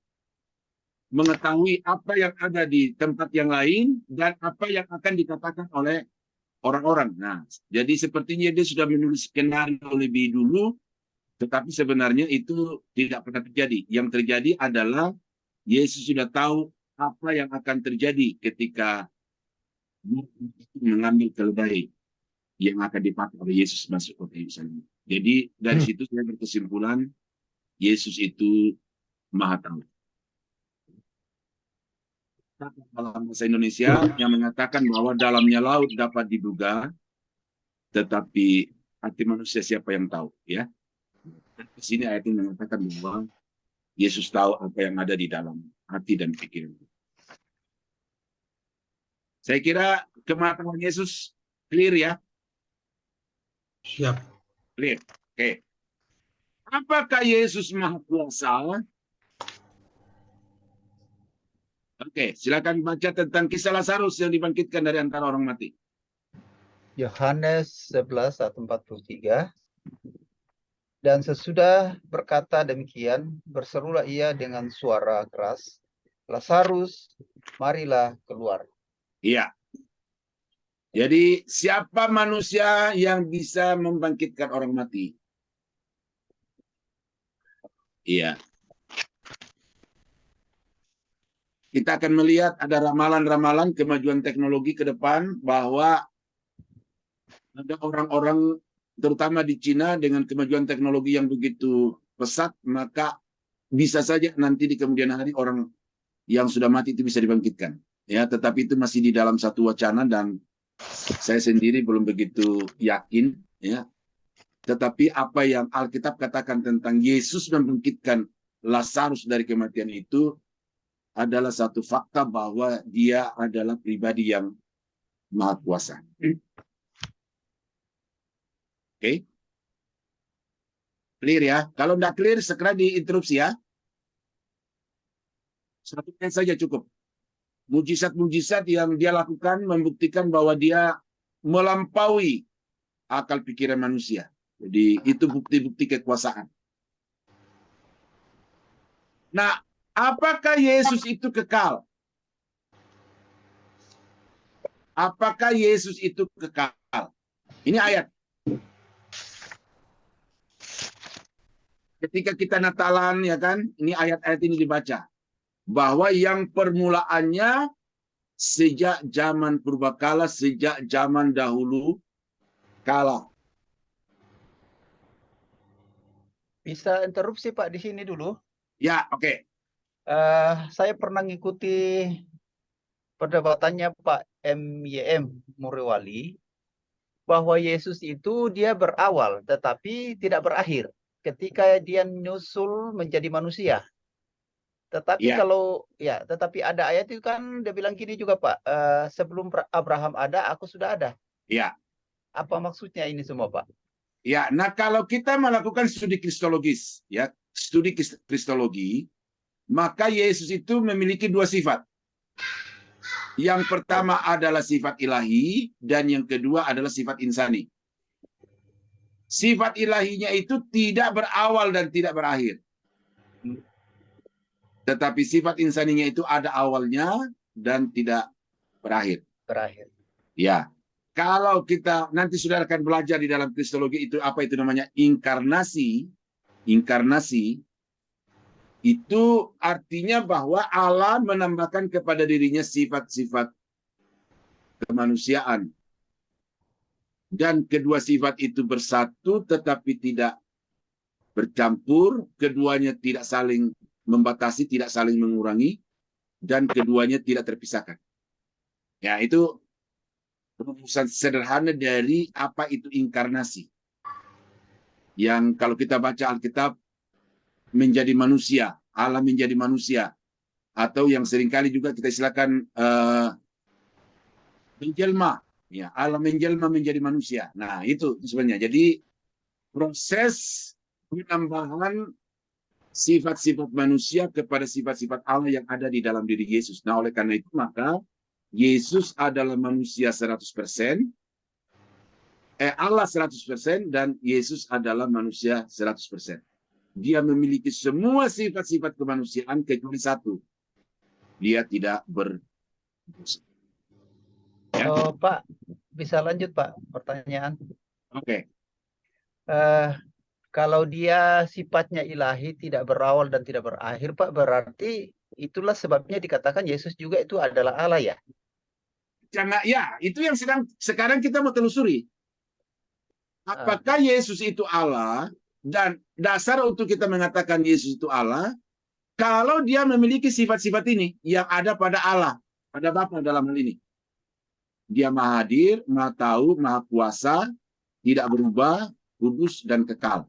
mengetahui apa yang ada di tempat yang lain dan apa yang akan dikatakan oleh orang-orang. Nah, jadi sepertinya dia sudah menulis skenario lebih dulu, tetapi sebenarnya itu tidak pernah terjadi. Yang terjadi adalah Yesus sudah tahu apa yang akan terjadi ketika mengambil keledai yang akan dipakai oleh Yesus masuk kota Yerusalem. Jadi dari situ saya berkesimpulan Yesus itu Maha tahu. Dalam bahasa Indonesia yang mengatakan bahwa dalamnya laut dapat diduga, tetapi hati manusia siapa yang tahu, ya? Di sini ayat ini mengatakan bahwa Yesus tahu apa yang ada di dalam hati dan pikiran. Saya kira kematanan Yesus clear, ya? Siap. Clear. Oke. Apakah Yesus Maha Kuasa? Oke, silakan baca tentang kisah Lazarus yang dibangkitkan dari antara orang mati. Yohanes 11 ayat 43. Dan sesudah berkata demikian, berserulah ia dengan suara keras, Lazarus, marilah keluar. Iya. Jadi siapa manusia yang bisa membangkitkan orang mati? Iya. Kita akan melihat ada ramalan-ramalan kemajuan teknologi ke depan bahwa ada orang-orang terutama di Cina dengan kemajuan teknologi yang begitu pesat, maka bisa saja nanti di kemudian hari orang yang sudah mati itu bisa dibangkitkan. Ya, tetapi itu masih di dalam satu wacana dan saya sendiri belum begitu yakin, ya. Tetapi apa yang Alkitab katakan tentang Yesus membangkitkan Lazarus dari kematian itu adalah satu fakta bahwa dia adalah pribadi yang Maha Kuasa. Oke? Clear, ya? Kalau tidak clear, segera diinterupsi, ya. Satu menit saja cukup. Mujizat-mujizat yang dia lakukan membuktikan bahwa dia melampaui akal pikiran manusia. Jadi itu bukti-bukti kekuasaan. Nah, apakah Yesus itu kekal? Apakah Yesus itu kekal? Ini ayat. Ketika kita Natalan, ya kan, ini ayat-ayat ini dibaca. Bahwa yang permulaannya sejak zaman purbakala, sejak zaman dahulu kala. Bisa interupsi Pak di sini dulu. Ya, oke. Saya pernah ngikuti perdebatannya Pak MYM Muriwali bahwa Yesus itu dia berawal tetapi tidak berakhir ketika dia nyusul menjadi manusia. Tetapi tetapi ada ayat itu kan dia bilang gini juga Pak, sebelum Abraham ada, aku sudah ada. Ya. Apa maksudnya ini semua Pak? Ya, nah kalau kita melakukan studi kristologis, ya, studi kristologi, maka Yesus itu memiliki dua sifat. Yang pertama adalah sifat ilahi dan yang kedua adalah sifat insani. Sifat ilahinya itu tidak berawal dan tidak berakhir. Tetapi sifat insaninya itu ada awalnya dan tidak berakhir. Berakhir. Ya. Kalau kita nanti saudara akan belajar di dalam kristologi itu apa itu namanya inkarnasi. Inkarnasi itu artinya bahwa Allah menambahkan kepada dirinya sifat-sifat kemanusiaan. Dan kedua sifat itu bersatu tetapi tidak bercampur, keduanya tidak saling membatasi, tidak saling mengurangi, dan keduanya tidak terpisahkan. Ya, itu rumusan sederhana dari apa itu inkarnasi. Yang kalau kita baca Alkitab, menjadi manusia, Allah menjadi manusia. Atau yang seringkali juga kita silakan menjelma. Ya, Allah menjelma menjadi manusia. Nah, itu sebenarnya. Jadi, proses penambahan sifat-sifat manusia kepada sifat-sifat Allah yang ada di dalam diri Yesus. Nah, oleh karena itu, maka Yesus adalah manusia 100%, Allah 100%, dan Yesus adalah manusia 100%. Dia memiliki semua sifat-sifat kemanusiaan kecuali satu. Dia tidak berdosa. Ya. Oh, Pak, bisa lanjut, Pak, pertanyaan. Oke. Kalau dia sifatnya ilahi, tidak berawal dan tidak berakhir, Pak, berarti itulah sebabnya dikatakan Yesus juga itu adalah Allah, ya? Jangan, ya, itu yang sekarang kita mau telusuri. Apakah Yesus itu Allah? Dan dasar untuk kita mengatakan Yesus itu Allah, kalau dia memiliki sifat-sifat ini yang ada pada Allah, pada Bapa dalam hal ini. Dia maha hadir, maha tahu, maha kuasa, tidak berubah, kudus, dan kekal.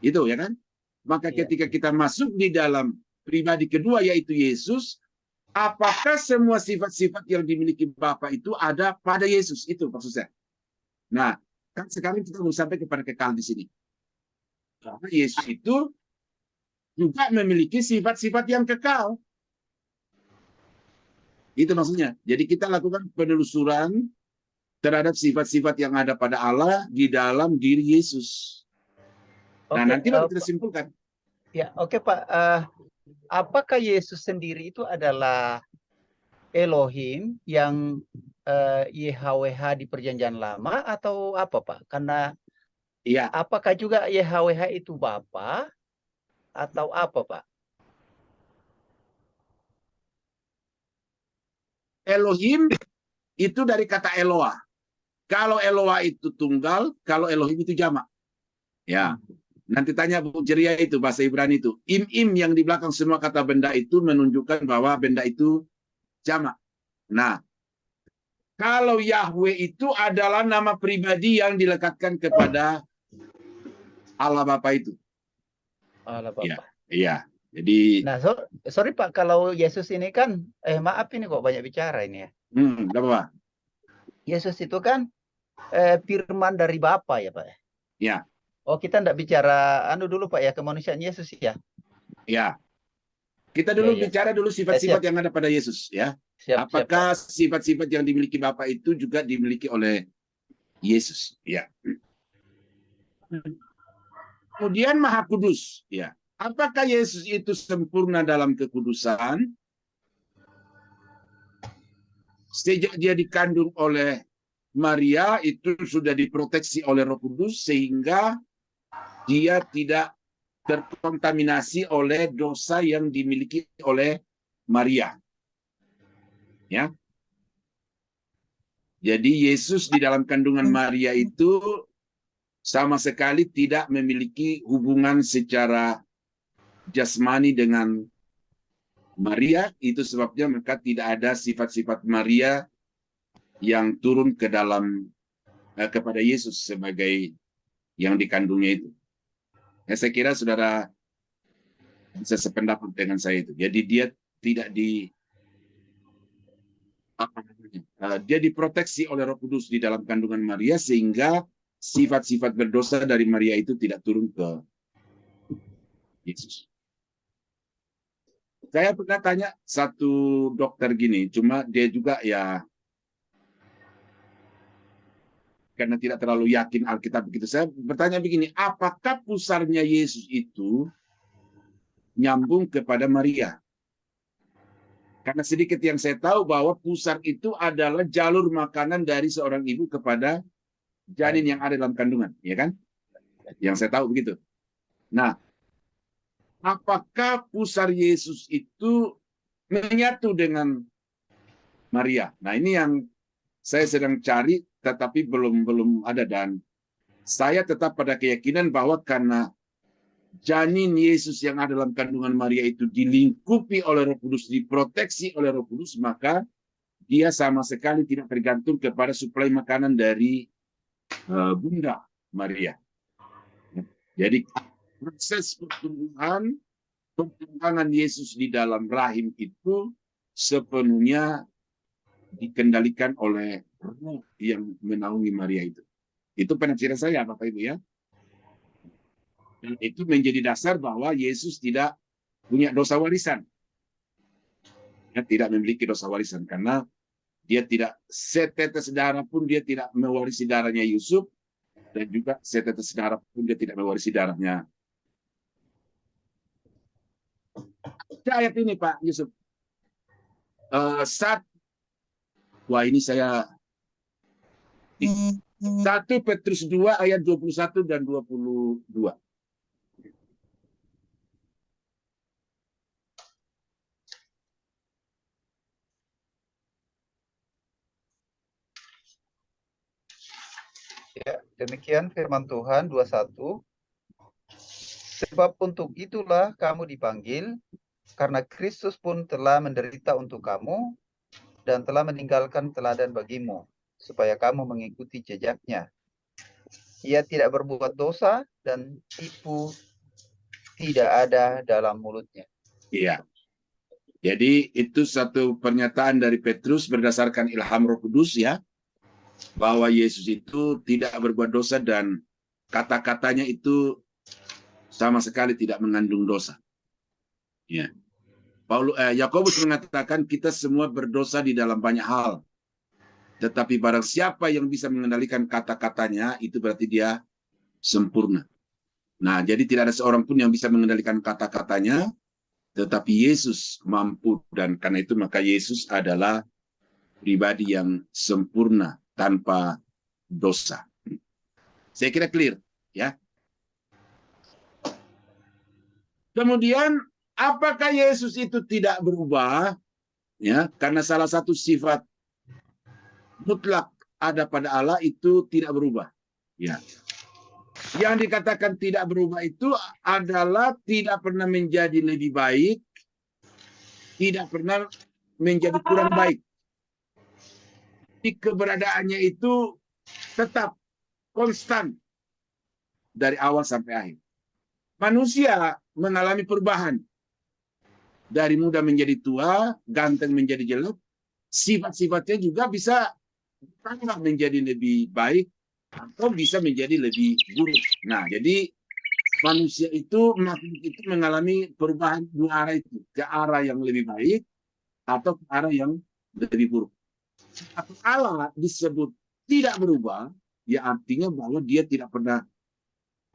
Itu ya kan? Maka ketika kita masuk di dalam pribadi kedua yaitu Yesus, apakah semua sifat-sifat yang dimiliki Bapa itu ada pada Yesus? Itu maksud saya. Nah, kan sekarang kita mau sampai kepada kekal di sini. Karena Yesus itu juga memiliki sifat-sifat yang kekal. Itu maksudnya. Jadi kita lakukan penelusuran terhadap sifat-sifat yang ada pada Allah di dalam diri Yesus. Nah, nanti baru kita simpulkan. Ya, oke, Pak. Apakah Yesus sendiri itu adalah Elohim yang YHWH di Perjanjian Lama atau apa, Pak? Karena ya, apakah juga YHWH itu Bapa atau apa, Pak? Elohim itu dari kata Eloah. Kalau Eloah itu tunggal, kalau Elohim itu jamak. Ya, nanti tanya Bu Ceria itu bahasa Ibrani itu. Im-im yang di belakang semua kata benda itu menunjukkan bahwa benda itu jamak. Nah, kalau Yahweh itu adalah nama pribadi yang dilekatkan kepada Allah Bapa itu. Allah Bapa. Iya. Jadi. Nah, sorry Pak, kalau Yesus ini kan, maaf ini kok banyak bicara ini ya. Enggak apa-apa. Yesus itu kan firman dari Bapa ya Pak. Ya. Oh, kita enggak bicara dulu Pak ya, kemanusiaan Yesus ya. Ya. Kita dulu bicara dulu sifat-sifat yang ada pada Yesus ya. Apakah sifat-sifat yang dimiliki Bapa itu juga dimiliki oleh Yesus? Ya. Kemudian Maha Kudus, ya. Apakah Yesus itu sempurna dalam kekudusan? Sejak dia dikandung oleh Maria itu sudah diproteksi oleh Roh Kudus sehingga dia tidak terkontaminasi oleh dosa yang dimiliki oleh Maria. Ya. Jadi Yesus di dalam kandungan Maria itu sama sekali tidak memiliki hubungan secara jasmani dengan Maria. Itu sebabnya maka tidak ada sifat-sifat Maria yang turun ke dalam kepada Yesus sebagai yang dikandungnya itu. Ya, saya kira saudara bisa sependapat dengan saya itu. Jadi dia tidak dia diproteksi oleh Roh Kudus di dalam kandungan Maria sehingga sifat-sifat berdosa dari Maria itu tidak turun ke Yesus. Saya pernah tanya satu dokter gini, cuma dia juga ya karena tidak terlalu yakin Alkitab begitu. Saya bertanya begini, apakah pusarnya Yesus itu nyambung kepada Maria? Karena sedikit yang saya tahu bahwa pusar itu adalah jalur makanan dari seorang ibu kepada janin yang ada dalam kandungan, ya kan? Yang saya tahu begitu. Nah, apakah pusar Yesus itu menyatu dengan Maria? Nah, ini yang saya sedang cari, tetapi belum ada, dan saya tetap pada keyakinan bahwa karena janin Yesus yang ada dalam kandungan Maria itu dilingkupi oleh Roh Kudus, diproteksi oleh Roh Kudus, maka dia sama sekali tidak tergantung kepada suplai makanan dari Bunda Maria. Jadi proses perkembangan Yesus di dalam rahim itu sepenuhnya dikendalikan oleh Roh yang menaungi Maria itu. Itu penafsiran saya, Bapak Ibu ya. Dan itu menjadi dasar bahwa Yesus tidak punya dosa warisan. Ya, tidak memiliki dosa warisan karena dia tidak setetes darah pun dia tidak mewarisi darahnya Yusuf, dan juga setetes darah pun dia tidak mewarisi darahnya. Ayat ini Pak Yusuf. Wah ini saya 1 Petrus 2 ayat 21 dan 22. Ya, demikian firman Tuhan 21. Sebab untuk itulah kamu dipanggil, karena Kristus pun telah menderita untuk kamu dan telah meninggalkan teladan bagimu, supaya kamu mengikuti jejaknya. Ia tidak berbuat dosa dan tipu tidak ada dalam mulutnya. Iya. Jadi itu satu pernyataan dari Petrus berdasarkan ilham Roh Kudus ya, bahwa Yesus itu tidak berbuat dosa dan kata-katanya itu sama sekali tidak mengandung dosa. Ya. Yakobus mengatakan kita semua berdosa di dalam banyak hal. Tetapi barang siapa yang bisa mengendalikan kata-katanya, itu berarti dia sempurna. Nah, jadi tidak ada seorang pun yang bisa mengendalikan kata-katanya, tetapi Yesus mampu, dan karena itu maka Yesus adalah pribadi yang sempurna tanpa dosa. Saya kira clear, ya. Kemudian, apakah Yesus itu tidak berubah? Ya, karena salah satu sifat mutlak ada pada Allah itu tidak berubah. Ya. Yang dikatakan tidak berubah itu adalah tidak pernah menjadi lebih baik, tidak pernah menjadi kurang baik. Di keberadaannya itu tetap konstan dari awal sampai akhir. Manusia mengalami perubahan. Dari muda menjadi tua, ganteng menjadi jelek, sifat-sifatnya juga bisa menjadi lebih baik atau bisa menjadi lebih buruk. Nah, jadi manusia itu, makhluk itu mengalami perubahan dua arah itu, ke arah yang lebih baik atau ke arah yang lebih buruk. Atau Allah disebut tidak berubah, ya artinya bahwa dia tidak pernah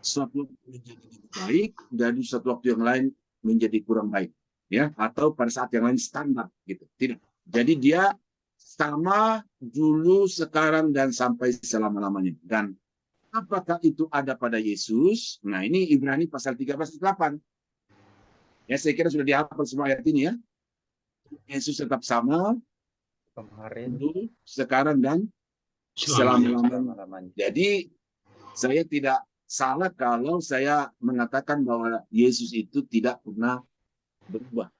suatu waktu menjadi lebih baik dan suatu waktu yang lain menjadi kurang baik, ya, atau pada saat yang lain standar gitu. Tidak. Jadi dia sama dulu, sekarang, dan sampai selama-lamanya. Dan apakah itu ada pada Yesus? Nah, ini Ibrani pasal 13:8. Ya, saya kira sudah dihafal semua ayat ini ya. Yesus tetap sama Kemarin dulu, sekarang, dan selama-lamanya. Jadi saya tidak salah kalau saya mengatakan bahwa Yesus itu tidak pernah berubah.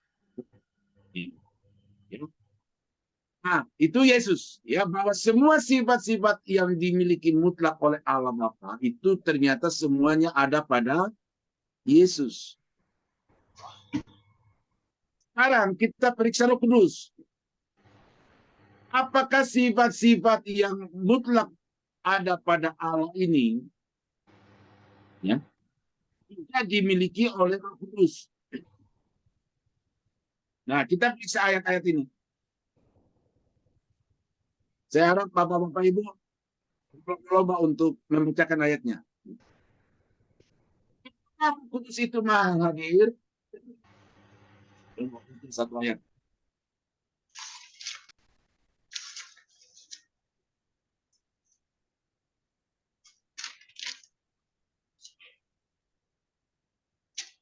Nah, itu Yesus, ya, bahwa semua sifat-sifat yang dimiliki mutlak oleh Allah Bapa itu ternyata semuanya ada pada Yesus. Sekarang kita periksa Roh Kudus. Apakah sifat-sifat yang mutlak ada pada Allah ini, ya, tidak dimiliki oleh Roh Kudus? Nah, kita periksa ayat-ayat ini. Saya harap Bapak-Bapak Ibu berlomba untuk membacakan ayatnya. Roh Kudus itu Maha hadir. Satu ayat.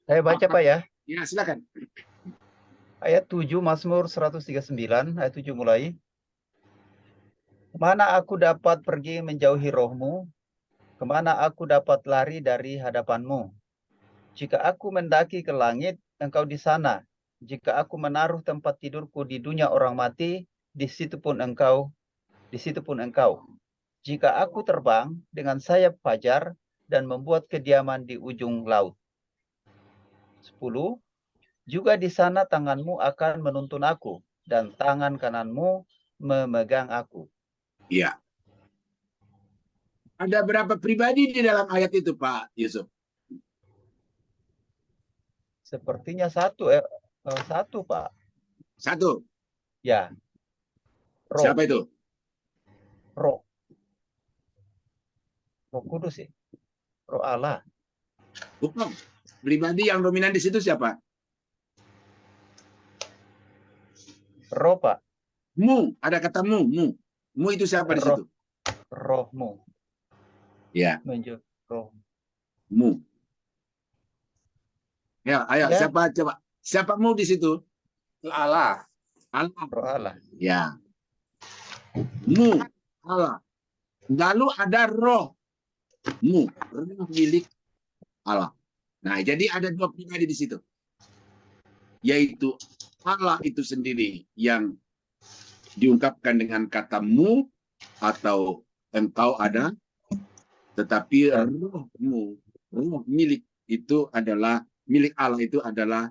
Saya baca Pak ya. Ya, silakan. Ayat 7 Mazmur 139 ayat 7 mulai. Kemana aku dapat pergi menjauhi rohmu? Kemana aku dapat lari dari hadapanmu? Jika aku mendaki ke langit, engkau di sana. Jika aku menaruh tempat tidurku di dunia orang mati, di situ pun engkau. Jika aku terbang dengan sayap fajar dan membuat kediaman di ujung laut. 10. Juga di sana tanganmu akan menuntun aku, dan tangan kananmu memegang aku. Iya. Ada berapa pribadi di dalam ayat itu, Pak Yusuf? Sepertinya satu, Pak. Satu. Ya. Roh. Siapa itu? Roh Kudus ya. Roh Allah. Bukan. Pribadi yang dominan di situ siapa? Roh, Pak. Mu. Ada kata mu. Mu. Mu itu siapa di situ? Rohmu. Ya. Roh. Mu. Ya, ayo Ya. siapa coba? Siapa mu di situ? Allah. Allah. Roh Allah. Ya. Mu. Allah. Lalu ada roh. Mu. Roh milik Allah. Nah, jadi ada dua pribadi di situ. Yaitu Allah itu sendiri yang diungkapkan dengan kata mu atau engkau ada, tetapi rohmu, roh milik itu adalah milik Allah itu adalah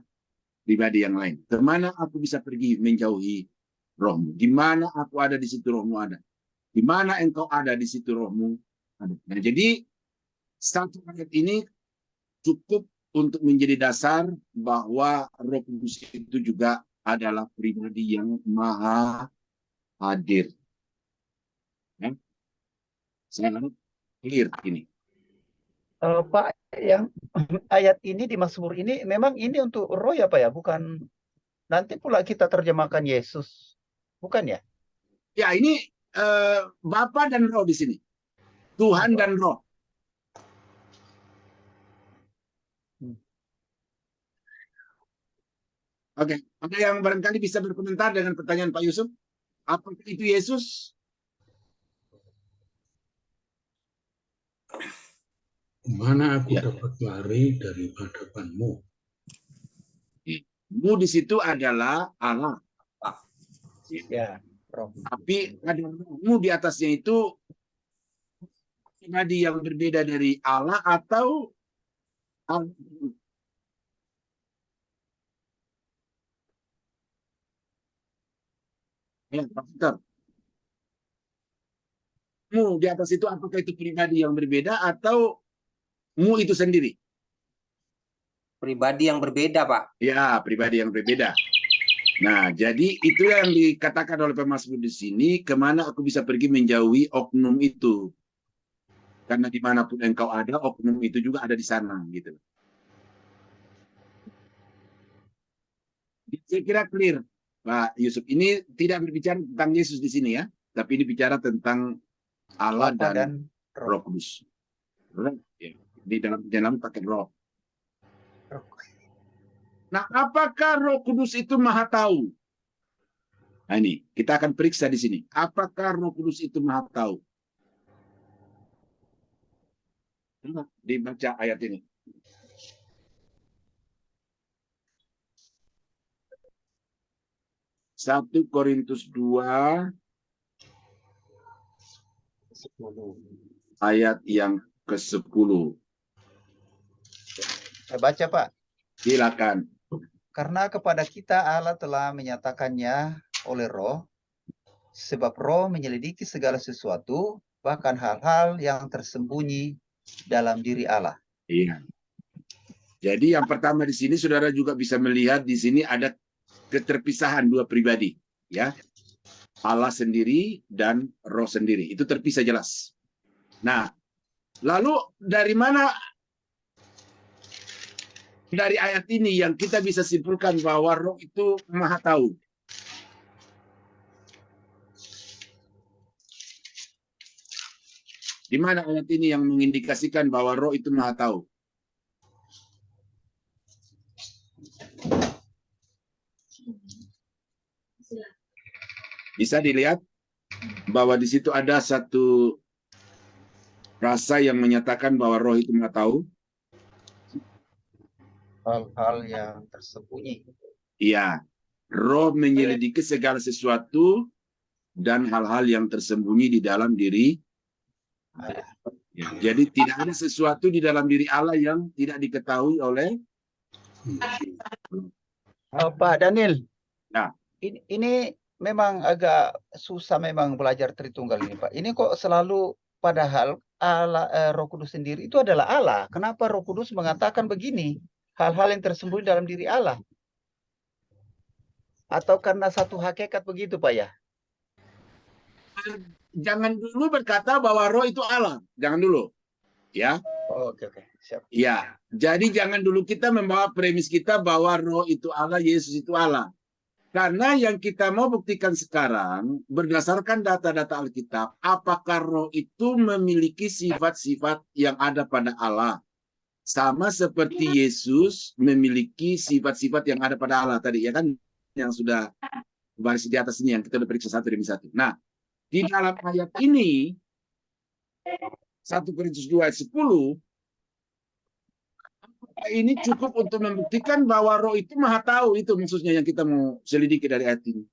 pribadi yang lain. Kemana aku bisa pergi menjauhi rohmu? Di mana aku ada di situ rohmu ada. Di mana engkau ada di situ rohmu ada. Nah, jadi satu ayat ini cukup untuk menjadi dasar bahwa Roh Kudus itu juga adalah pribadi yang maha hadir. Ya. Saya harap clear ini. Pak, yang ayat ini di Mazmur ini memang ini untuk roh ya Pak ya, bukan nanti pula kita terjemahkan Yesus, bukan ya? Ya, ini Bapa dan Roh di sini. Tuhan dan Roh. Oke, ada yang barangkali bisa berkomentar dengan pertanyaan Pak Yusuf? Apakah itu Yesus? Mana aku Ya. dapat lari dari hadapanmu? Mu di situ adalah Allah. Ya, roh. Tapi ada mu di atasnya itu pribadi yang berbeda dari Allah atau Allah. Ya, Pak Peter. Mu di atas itu apakah itu pribadi yang berbeda atau mu itu sendiri? Pribadi yang berbeda, Pak. Ya, pribadi yang berbeda. Nah, jadi itu yang dikatakan oleh pemazmur di sini, kemana aku bisa pergi menjauhi oknum itu. Karena dimanapun engkau ada, oknum itu juga ada di sana. Gitu. Saya kira clear, Pak Yusuf. Ini tidak berbicara tentang Yesus di sini ya, tapi ini bicara tentang Allah Bapa dan Roh Kudus. Roh, ya. Di dalam pakai roh. Nah, apakah Roh Kudus itu Maha Tahu? Nah, ini kita akan periksa di sini. Apakah Roh Kudus itu Maha Tahu? Coba dibaca ayat ini. Satu Korintus 2 ayat yang ke-10. Saya baca Pak. Silakan. Karena kepada kita Allah telah menyatakannya oleh roh, sebab roh menyelidiki segala sesuatu, bahkan hal-hal yang tersembunyi dalam diri Allah. Iya. Jadi yang pertama di sini saudara juga bisa melihat di sini ada keterpisahan dua pribadi, ya. Allah sendiri dan Roh sendiri. Itu terpisah jelas. Nah, lalu dari mana dari ayat ini yang kita bisa simpulkan bahwa Roh itu Maha Tahu? Di mana ayat ini yang mengindikasikan bahwa Roh itu Maha Tahu? Bisa dilihat bahwa di situ ada satu rasa yang menyatakan bahwa Roh itu Maha Tahu. Hal-hal yang tersembunyi. Iya, Roh menyelidiki segala sesuatu dan hal-hal yang tersembunyi di dalam diri. Ya, jadi tidak ada sesuatu di dalam diri Allah yang tidak diketahui oleh Pak Daniel. Ya. Ini memang agak susah memang belajar Tritunggal ini, Pak. Ini kok selalu padahal Allah, Roh Kudus sendiri itu adalah Allah. Kenapa Roh Kudus mengatakan begini? Hal-hal yang tersembunyi dalam diri Allah. Atau karena satu hakikat begitu, Pak ya? Jangan dulu berkata bahwa Roh itu Allah. Jangan dulu. Ya. Oke, siap. Ya, jadi jangan dulu kita membawa premis kita bahwa Roh itu Allah, Yesus itu Allah. Karena yang kita mau buktikan sekarang, berdasarkan data-data Alkitab, apakah Roh itu memiliki sifat-sifat yang ada pada Allah. Sama seperti Yesus memiliki sifat-sifat yang ada pada Allah tadi, ya kan? Yang sudah baris di atas ini, yang kita udah periksa satu demi satu. Nah, di dalam ayat ini, 1 Korintus 2 ayat 10, ini cukup untuk membuktikan bahwa Roh itu Maha Tahu. Itu maksudnya yang kita mau selidiki dari ayat ini.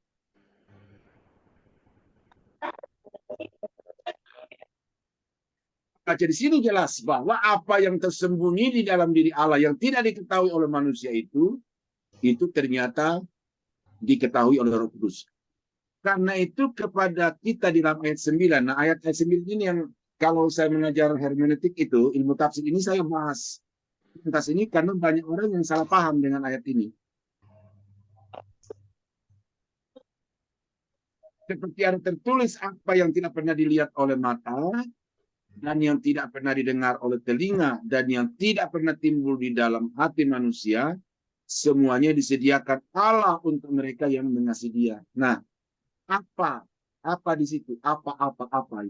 Baca di sini jelas bahwa apa yang tersembunyi di dalam diri Allah yang tidak diketahui oleh manusia itu ternyata diketahui oleh Roh Kudus. Karena itu kepada kita di dalam ayat 9. Nah, ayat 9 ini yang kalau saya mengajar hermeneutik itu, ilmu tafsir ini saya bahas tuntas ini karena banyak orang yang salah paham dengan ayat ini. Seperti ada tertulis apa yang tidak pernah dilihat oleh mata dan yang tidak pernah didengar oleh telinga dan yang tidak pernah timbul di dalam hati manusia, semuanya disediakan Allah untuk mereka yang mengasihi Dia. Nah, apa di situ? Apa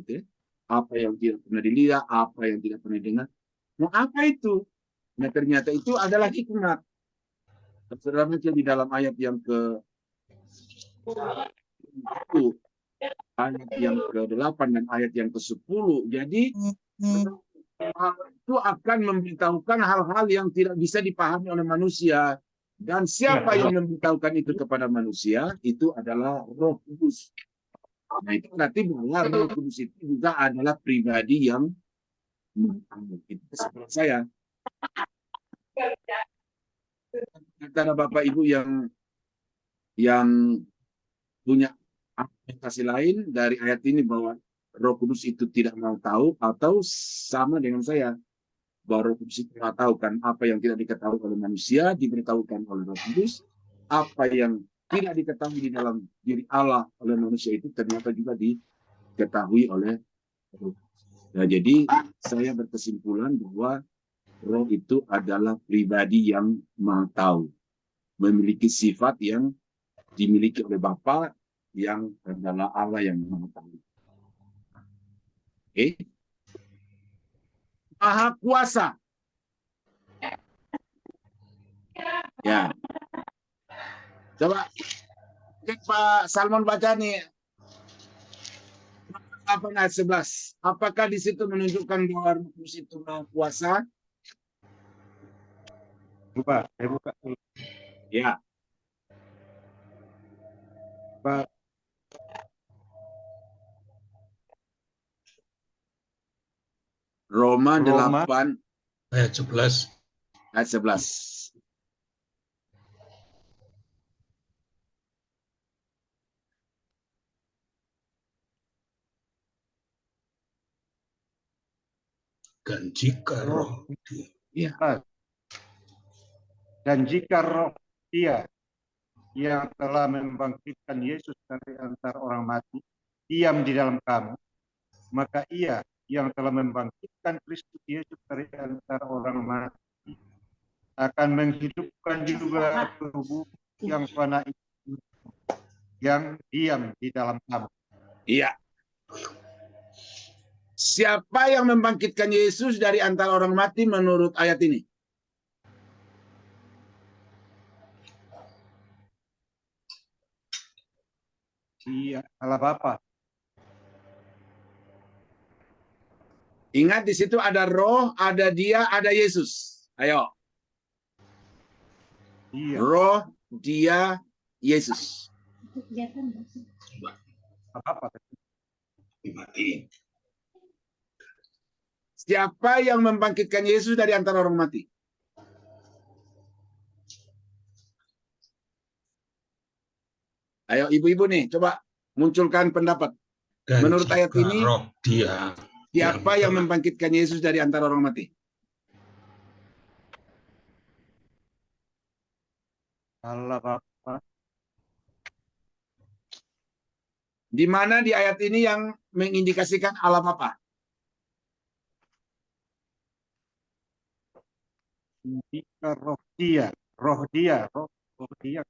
itu? Ya? Apa yang tidak pernah dilihat, apa yang tidak pernah didengar. Nah, apa itu? Nah, ternyata itu adalah hikmat. Saudara baca di dalam ayat yang ayat yang ke-8 dan ayat yang ke-10. Jadi itu akan memberitahukan hal-hal yang tidak bisa dipahami oleh manusia. Dan siapa yang memberitahukan itu kepada manusia? Itu adalah Roh Kudus. Nah, itu berarti bahwa Roh Kudus itu juga adalah pribadi yang itu seperti saya. Antara Bapak Ibu yang punya argumentasi lain dari ayat ini bahwa Roh Kudus itu tidak mau tahu, atau sama dengan saya bahwa Roh Kudus itu mau tahu kan apa yang tidak diketahui oleh manusia diberitahukan oleh Roh Kudus, apa yang tidak diketahui di dalam diri Allah oleh manusia itu ternyata juga diketahui oleh Roh Kudus. Nah, jadi saya berkesimpulan bahwa Roh itu adalah pribadi yang Maha Tahu, memiliki sifat yang dimiliki oleh Bapa yang adalah Allah yang Maha Tahu. Oke. Maha Kuasa. Ya. Coba Pak Salmon baca nih. Ayat 11. Apakah di situ menunjukkan bahwa Roh Kudus itu Maha Kuasa? Saya buka. Ya. Pak. Roma 8 ayat 11. Ayat 11. Dan jika Roh Ya. Dan jika Roh Dia yang telah membangkitkan Yesus dari antara orang mati diam di dalam kamu, maka Ia yang telah membangkitkan Kristus Yesus dari antara orang mati akan menghidupkan juga tubuh yang fana itu yang diam di dalam kamu. Iya. Siapa yang membangkitkan Yesus dari antara orang mati menurut ayat ini? Iya, Allah Bapa. Ingat di situ ada Roh, ada Dia, ada Yesus. Ayo. Iya, Roh, Dia, Yesus. Allah Bapa. Dimatiin. Siapa yang membangkitkan Yesus dari antara orang mati? Ayo ibu-ibu nih, coba munculkan pendapat. Dan Menurut jika ayat ini, roh Dia siapa yang membangkitkan Yesus dari antara orang mati? Allah Bapa. Di mana di ayat ini yang mengindikasikan Allah Bapa? Jika roh dia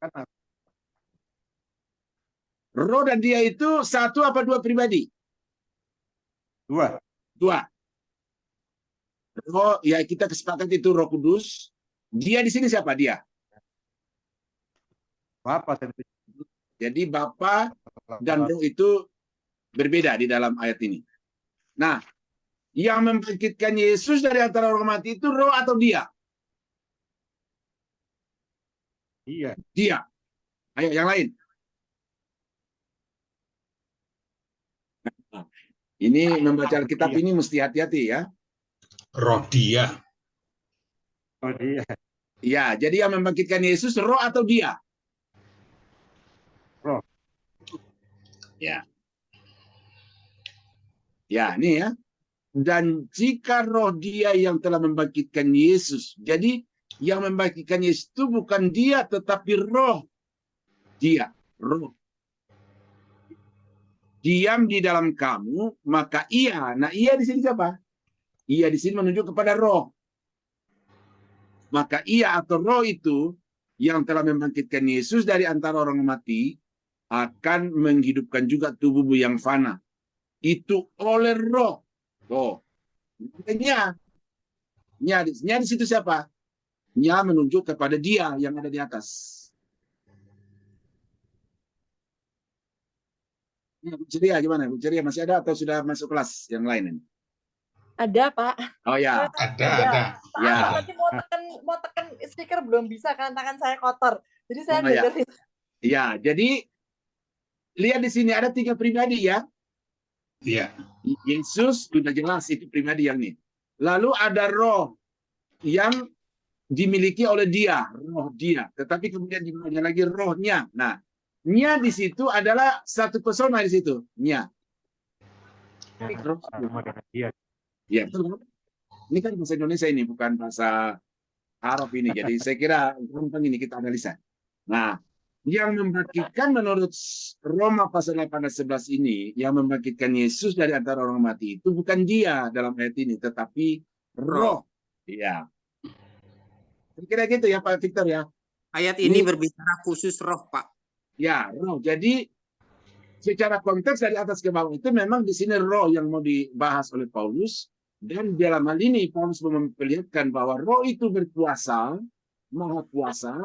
kan Roh dan Dia itu satu apa dua pribadi? dua. Dua. Roh, ya kita kesepakatan itu Roh Kudus. Dia di sini siapa? Dia. Bapa tentu. Jadi Bapa dan Roh itu berbeda di dalam ayat ini. Nah, yang membangkitkan Yesus dari antara orang mati itu Roh atau Dia? Iya, Dia. Ayo yang lain. Nah, ini membaca Alkitab ini mesti hati-hati ya. roh Dia. oh dia. Ya, jadi yang membangkitkan Yesus Roh atau Dia? Roh. Ya. Ya, ini ya. Dan jika Roh Dia yang telah membangkitkan Yesus. Jadi yang membangkitkan Yesus itu bukan Dia tetapi Roh Dia, Roh. Diam di dalam kamu, maka Ia. Nah, Ia di sini siapa? Ia di sini menunjuk kepada Roh. Maka Ia atau Roh itu yang telah membangkitkan Yesus dari antara orang mati akan menghidupkan juga tubuhmu yang fana. Itu oleh Roh. Oh, nya di situ siapa? Nya menunjuk kepada Dia yang ada di atas. Ya, Bu Ceria gimana? Bu Ceria masih ada atau sudah masuk kelas yang lain ini? Ada, Pak. Oh ya, Ada. ya. Pak, nanti mau tekan speaker belum bisa kan tangan saya kotor. Jadi saya Oh, ya. dengerin. Ya, jadi lihat di sini ada 3 pribadi ya. Iya. Yesus sudah jelas itu pribadi yang ini. Lalu ada Roh yang dimiliki oleh Dia, Roh Dia. Tetapi kemudian dimana lagi Rohnya. Nah, nya di situ adalah satu persona di situ. Nya. Sama dengan dia. Ya, betul. Ini kan bahasa Indonesia ini bukan bahasa Arab ini. Jadi saya kira gampang ini kita analisa. Nah, yang membangkitkan menurut Roma pasal 8 ayat 11 ini, yang membangkitkan Yesus dari antara orang mati itu bukan Dia dalam ayat ini, tetapi Roh. Iya. Kira gitu ya Pak Victor ya. Ayat ini berbicara khusus roh, Pak. Ya, Roh. Jadi secara konteks dari atas ke bawah itu memang di sini Roh yang mau dibahas oleh Paulus, dan dalam hal ini Paulus memperlihatkan bahwa Roh itu berkuasa, maha kuasa,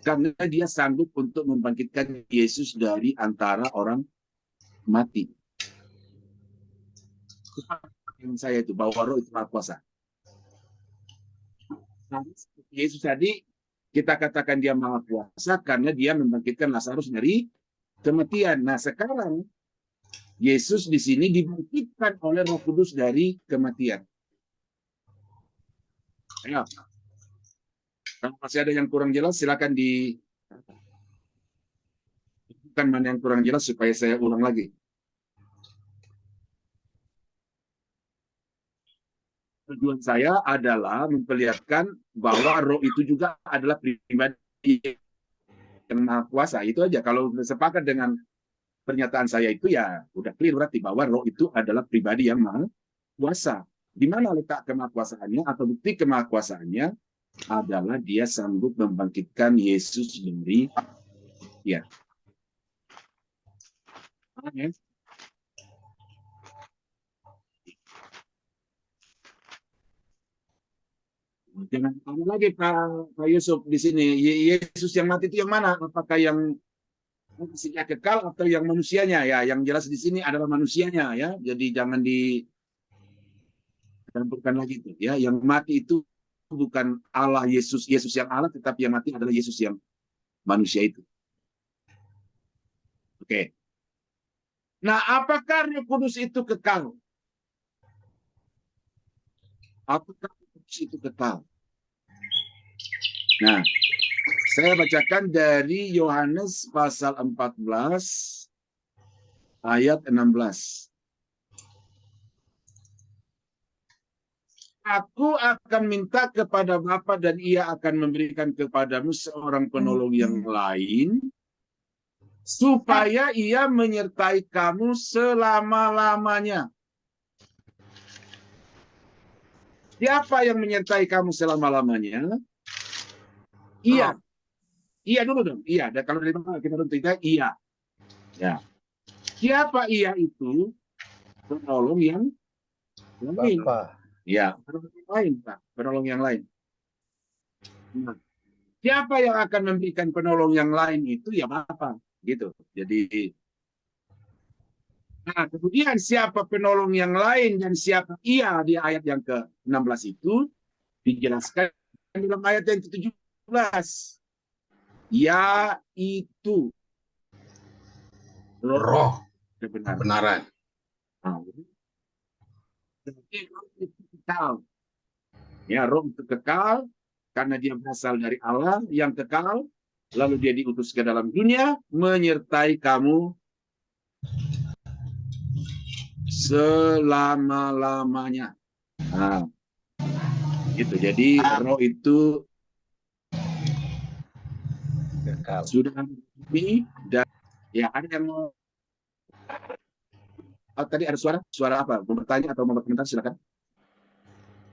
karena Dia sanggup untuk membangkitkan Yesus dari antara orang mati. Yang saya itu bahwa Roh itu maha kuasa. Nah, Yesus tadi kita katakan Dia maha kuasa karena Dia membangkitkan Lazarus dari kematian. Nah, sekarang Yesus di sini dibangkitkan oleh Roh Kudus dari kematian. Ayo. Kalau masih ada yang kurang jelas, silakan bukan mana yang kurang jelas supaya saya ulang lagi. Tujuan saya adalah memperlihatkan bahwa Roh itu juga adalah pribadi yang maha kuasa. Itu aja. Kalau sepakat dengan pernyataan saya itu ya udah clear berarti bahwa roh itu adalah pribadi yang maha kuasa. Di mana letak kemahakuasaannya atau bukti kemahakuasaannya adalah dia sanggup membangkitkan Yesus dari ya. Amin. Jangan tanya lagi Pak Yusuf di sini. Yesus yang mati itu yang mana? Apakah yang manusia kekal atau yang manusianya? Ya, yang jelas di sini adalah manusianya ya. Jadi jangan dicampurkan lagi itu ya. Yang mati itu bukan Allah Yesus yang Allah, tetapi yang mati adalah Yesus yang manusia itu. Oke. Nah, apakah Roh Kudus itu kekal? Apakah Roh Kudus itu kekal? Nah, saya bacakan dari Yohanes pasal 14 ayat 16. Aku akan minta kepada Bapa dan Ia akan memberikan kepadamu seorang penolong yang lain, supaya Ia menyertai kamu selama-lamanya. Siapa yang menyertai kamu selama-lamanya? Iya. Iya dulu dong. Iya. Dan kalau dari mana kita bercerita, iya. Ya. Siapa iya itu? Penolong yang lain. Bapa. Ya, penolong yang lain, Pak. Penolong yang lain. Nah, siapa yang akan memberikan penolong yang lain itu? Ya Bapa. Gitu. Jadi, nah kemudian siapa penolong yang lain dan siapa iya di ayat yang ke-16 itu dijelaskan dalam ayat yang ke-17. Yaitu Roh kebenaran. kebenaran. Roh itu kekal. Ya, roh itu kekal karena dia berasal dari Allah yang kekal, lalu dia diutus ke dalam dunia menyertai kamu selama-lamanya. Nah, gitu. Jadi roh itu Kekal. sudah ini dan ya ada yang mau tadi ada suara apa? Mau bertanya atau mau berkomentar silakan.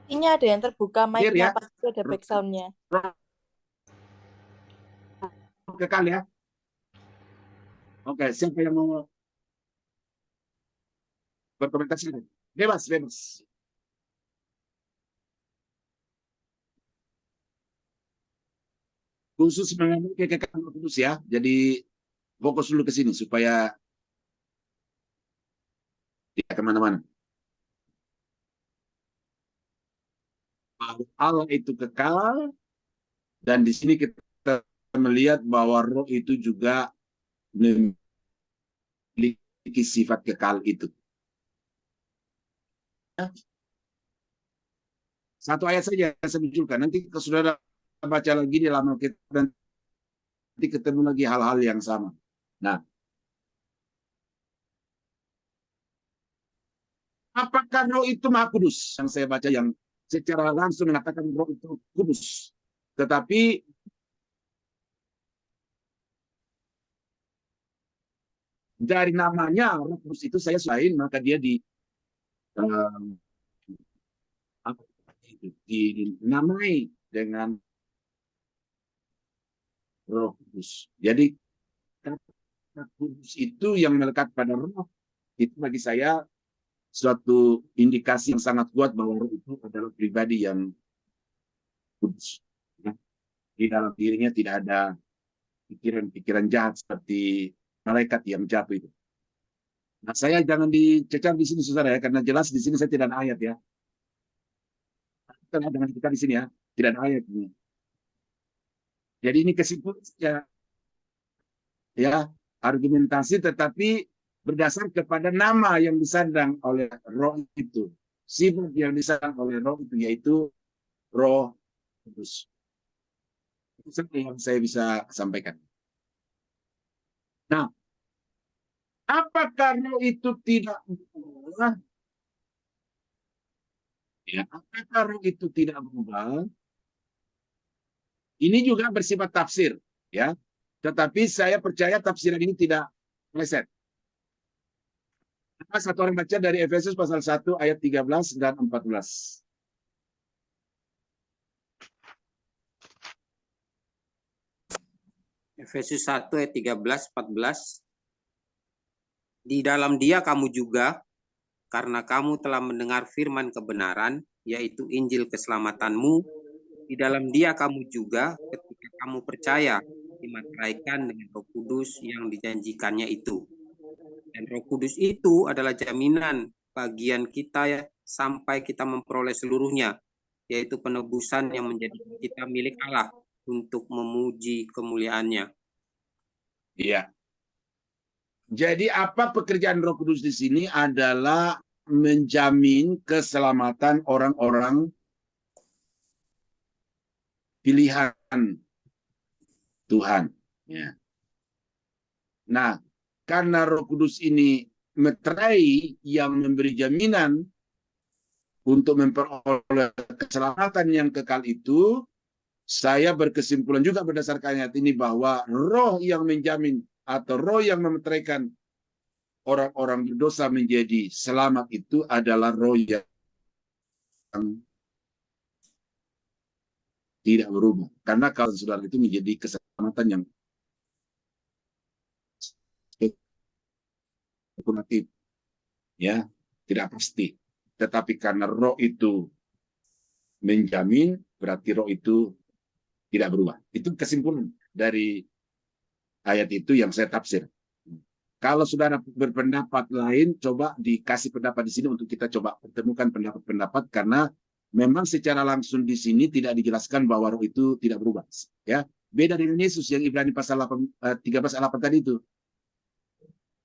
Ini ada yang terbuka Clear mic-nya, ya? pasti ada back sound-nya. Roh kekal ya. Oke, siapa yang mau berkomentar silakan. Bebas. Khusus mengenai kekekalan Roh Kudus ya. Jadi fokus dulu ke sini supaya tidak kemana-mana. Allah itu kekal dan di sini kita melihat bahwa roh itu juga memiliki sifat kekal itu. Satu ayat saja saya munculkan. Nanti kalau saudara baca lagi di dalam Alkitab nanti ketemu lagi hal-hal yang sama. Nah, apakah roh itu Maha Kudus? Yang saya baca yang secara langsung mengatakan roh itu kudus. Tetapi dari namanya roh kudus itu saya selain maka dia dinamai dengan roh kudus. Jadi kata kudus itu yang melekat pada roh itu bagi saya suatu indikasi yang sangat kuat bahwa roh itu adalah pribadi yang kudus. Ya. Di dalam dirinya tidak ada pikiran-pikiran jahat seperti malaikat yang jatuh itu. Nah, saya jangan dicecar di sini saudara ya, karena jelas di sini saya tidak ada ayat ya. Kita dengan kita di sini ya, tidak ada ayat ini. Jadi ini kesimpulannya ya argumentasi tetapi berdasar kepada nama yang disandang oleh roh itu, sifat yang disandang oleh roh itu yaitu Roh Kudus. Itu yang saya bisa sampaikan. Nah, apakah roh itu tidak berubah? Ya, apakah roh itu tidak berubah? Ini juga bersifat tafsir, ya. Tetapi saya percaya tafsiran ini tidak meleset. Satu orang baca dari Efesus pasal 1 ayat 13 dan 14. Efesus 1 ayat 13-14. Di dalam Dia kamu juga, karena kamu telah mendengar firman kebenaran, yaitu Injil keselamatanmu, di dalam Dia kamu juga ketika kamu percaya dimateraikan dengan Roh Kudus yang dijanjikannya itu. Dan Roh Kudus itu adalah jaminan bagian kita ya, sampai kita memperoleh seluruhnya, yaitu penebusan yang menjadi kita milik Allah untuk memuji kemuliaannya. Iya. Jadi apa pekerjaan Roh Kudus di sini adalah menjamin keselamatan orang-orang pilihan Tuhan. Ya. Nah, karena Roh Kudus ini meterai yang memberi jaminan untuk memperoleh keselamatan yang kekal itu, saya berkesimpulan juga berdasarkan ayat ini bahwa roh yang menjamin atau roh yang memeteraikan orang-orang berdosa menjadi selamat itu adalah roh yang tidak berubah. Karena kalau saudara itu menjadi keselamatan yang spekulatif, ya, tidak pasti. Tetapi karena roh itu menjamin, berarti roh itu tidak berubah. Itu kesimpulan dari ayat itu yang saya tafsir. Kalau saudara berpendapat lain, coba dikasih pendapat di sini untuk kita coba pertemukan pendapat-pendapat, karena memang secara langsung di sini tidak dijelaskan bahwa roh itu tidak berubah. Ya, beda dengan Yesus yang Ibrani pasal 13 ayat 8 tadi itu.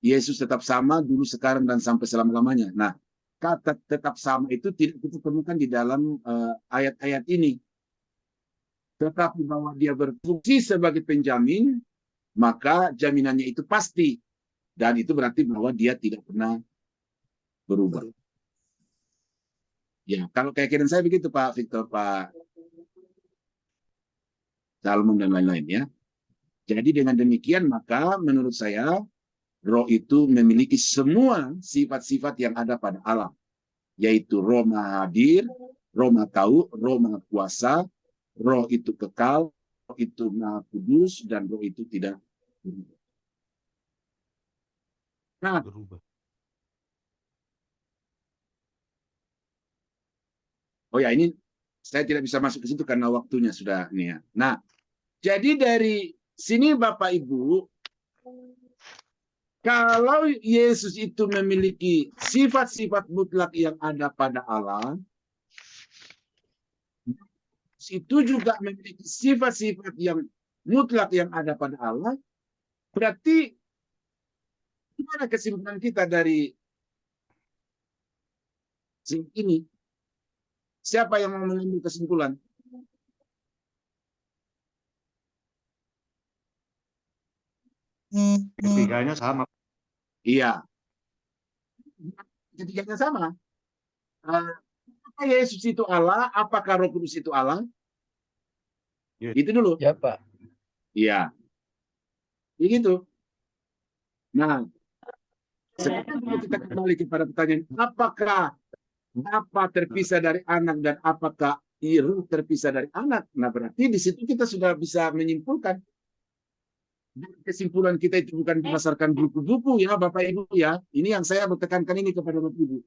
Yesus tetap sama dulu, sekarang, dan sampai selama-lamanya. Nah, kata tetap sama itu tidak kita temukan di dalam ayat-ayat ini. Tetapi bahwa dia berfungsi sebagai penjamin, maka jaminannya itu pasti. Dan itu berarti bahwa dia tidak pernah berubah. Ya, kalau keyakinan saya begitu, Pak Victor, Pak Salmon, dan lain-lain, ya. Jadi dengan demikian, maka menurut saya, roh itu memiliki semua sifat-sifat yang ada pada Allah, yaitu roh maha hadir, roh maha tahu, roh maha kuasa, roh itu kekal, roh itu maha kudus, dan roh itu tidak berubah. Nah, oh ya, ini saya tidak bisa masuk ke situ karena waktunya sudah nih ya. Nah, jadi dari sini Bapak Ibu, kalau Yesus itu memiliki sifat-sifat mutlak yang ada pada Allah, itu juga memiliki sifat-sifat yang mutlak yang ada pada Allah, berarti gimana kesimpulan kita dari ini? Siapa yang mau mengambil kesimpulan? Ketiganya sama. Iya. Ketiganya sama. Apakah Yesus itu Allah? Apakah Roh Kudus itu Allah? Ya. Itu dulu. Ya, Pak. Iya. Begitu. Nah, sekarang kalau kita kembali kepada pertanyaan, apakah Bapa terpisah dari anak dan apakah Roh terpisah dari anak? Nah, berarti di situ kita sudah bisa menyimpulkan. Kesimpulan kita itu bukan berdasarkan buku-buku ya, Bapak Ibu ya. Ini yang saya bertekankan ini kepada Bapak Ibu.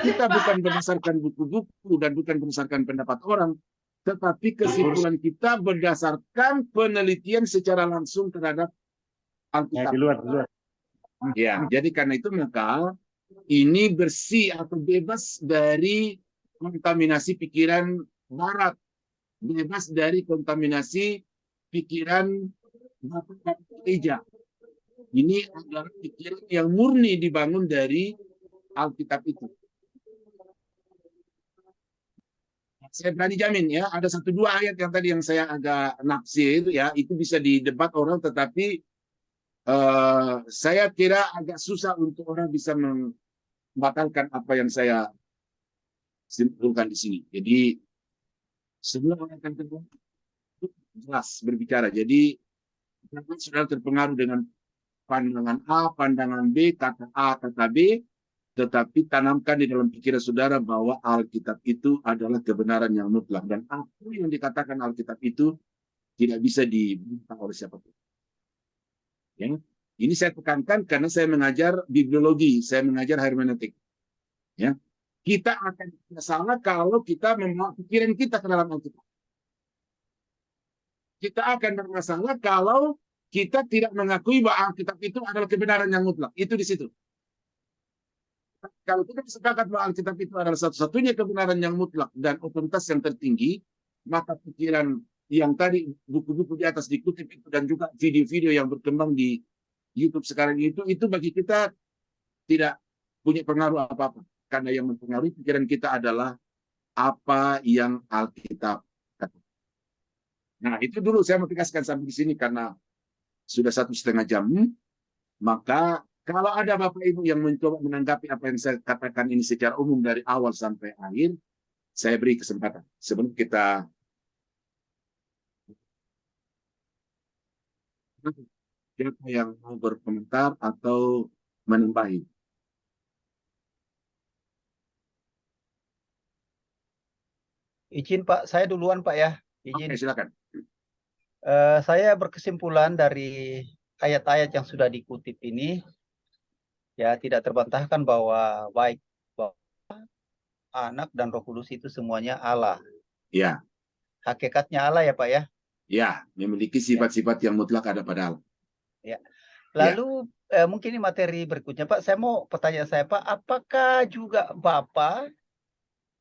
Kita bukan berdasarkan buku-buku dan bukan berdasarkan pendapat orang, tetapi kesimpulan kita berdasarkan penelitian secara langsung terhadap Alkitab. Di luar. Ya, jadi karena itu maka ini bersih atau bebas dari kontaminasi pikiran barat, bebas dari kontaminasi pikiran gereja. Ini adalah pikiran yang murni dibangun dari Alkitab itu. Saya berani jamin ya, ada 1-2 ayat yang tadi yang saya agak naksir itu ya, itu bisa didebat orang, tetapi saya kira agak susah untuk orang bisa membatalkan apa yang saya simpulkan di sini. Jadi semua orang akan jelas berbicara. Jadi Jangan saudara terpengaruh dengan pandangan A, pandangan B, kata A, kata B, tetapi tanamkan di dalam pikiran saudara bahwa Alkitab itu adalah kebenaran yang mutlak. Dan apa yang dikatakan Alkitab itu tidak bisa dibantah oleh siapapun. Ya. Ini saya tekankan karena saya mengajar bibliologi, saya mengajar hermeneutik. Ya. Kita akan salah kalau kita membawa pikiran kita ke dalam Alkitab. Kita akan bermasalah kalau kita tidak mengakui bahwa Alkitab itu adalah kebenaran yang mutlak. Itu di situ. Kalau kita sepakat bahwa Alkitab itu adalah satu-satunya kebenaran yang mutlak dan otoritas yang tertinggi, maka pikiran yang tadi buku-buku di atas dikutip itu dan juga video-video yang berkembang di YouTube sekarang itu bagi kita tidak punya pengaruh apa-apa. Karena yang mempengaruhi pikiran kita adalah apa yang Alkitab katakan. Nah, itu dulu saya mau tegaskan sampai di sini karena sudah 1,5 jam. Maka kalau ada Bapak Ibu yang mencoba menanggapi apa yang saya katakan ini secara umum dari awal sampai akhir, saya beri kesempatan. Sebelum kita siapa yang mau berkomentar atau menambahi. Izin Pak, saya duluan Pak ya. Izin. Oke, silakan. Saya berkesimpulan dari ayat-ayat yang sudah dikutip ini, ya tidak terbantahkan bahwa baik Bapa, Anak dan Roh Kudus itu semuanya Allah. Ya, Hakikatnya Allah ya Pak ya. ya, memiliki sifat-sifat yang mutlak ada pada Allah. Ya. Lalu mungkin ini materi berikutnya Pak. Saya mau pertanyaan saya Pak, apakah juga Bapa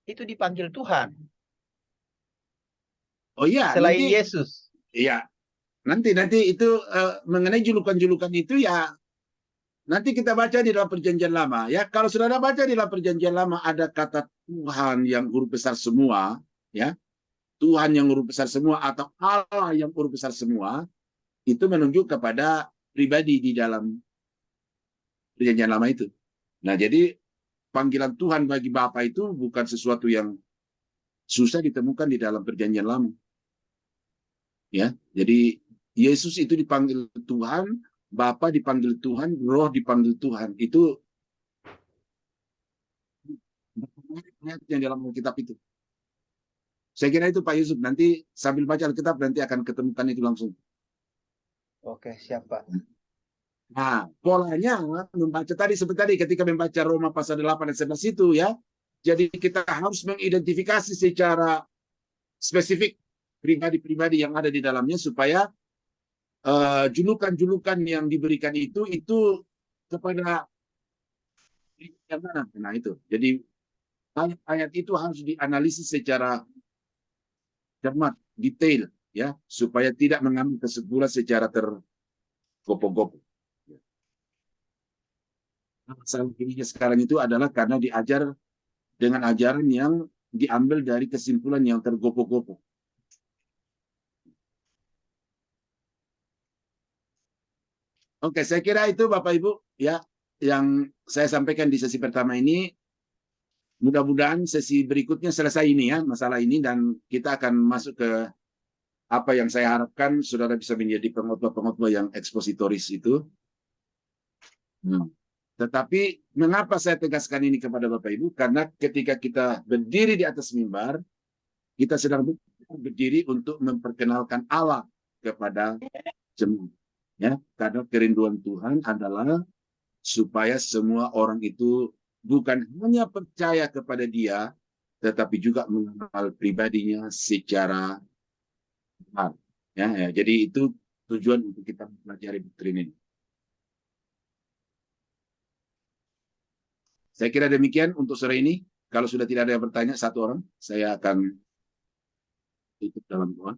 itu dipanggil Tuhan Oh iya, selain nanti, Yesus? iya, nanti itu mengenai julukan-julukan itu ya nanti kita baca di dalam Perjanjian Lama ya. Kalau saudara baca di dalam Perjanjian Lama ada kata Tuhan yang huruf besar semua, ya. Tuhan yang huruf besar semua atau Allah yang huruf besar semua, itu menunjuk kepada pribadi di dalam Perjanjian Lama itu. Nah, jadi panggilan Tuhan bagi Bapa itu bukan sesuatu yang susah ditemukan di dalam Perjanjian Lama. Ya, jadi Yesus itu dipanggil Tuhan, Bapa dipanggil Tuhan, Roh dipanggil Tuhan. Itu yang dalam Alkitab itu. Saya kira itu Pak Yusuf. Nanti sambil baca Alkitab nanti akan ketemukan itu langsung. Oke, siap Pak. Nah, polanya membaca tadi seperti tadi ketika membaca Roma pasal 8 dan 11 itu ya. Jadi kita harus mengidentifikasi secara spesifik pribadi-pribadi yang ada di dalamnya supaya julukan-julukan yang diberikan itu kepada yang mana. Nah, itu. Jadi ayat-ayat itu harus dianalisis secara cermat, detail ya, supaya tidak mengambil kesimpulan secara tergopoh-gopoh. Masalah dirinya sekarang itu adalah karena diajar dengan ajaran yang diambil dari kesimpulan yang tergopoh-gopoh. Oke, saya kira itu Bapak Ibu ya yang saya sampaikan di sesi pertama ini. Mudah-mudahan sesi berikutnya selesai ini ya masalah ini dan kita akan masuk ke apa yang saya harapkan saudara bisa menjadi pengkhotbah-pengkhotbah yang ekspositoris itu. Tetapi mengapa saya tegaskan ini kepada Bapak Ibu? Karena ketika kita berdiri di atas mimbar, kita sedang berdiri untuk memperkenalkan Allah kepada jemaat. Ya, karena kerinduan Tuhan adalah supaya semua orang itu bukan hanya percaya kepada Dia, tetapi juga mengenal pribadinya secara benar. Ya, jadi itu tujuan untuk kita mempelajari doktrin ini. Saya kira demikian untuk sore ini. Kalau sudah tidak ada yang bertanya, satu orang, saya akan tutup dalam doa.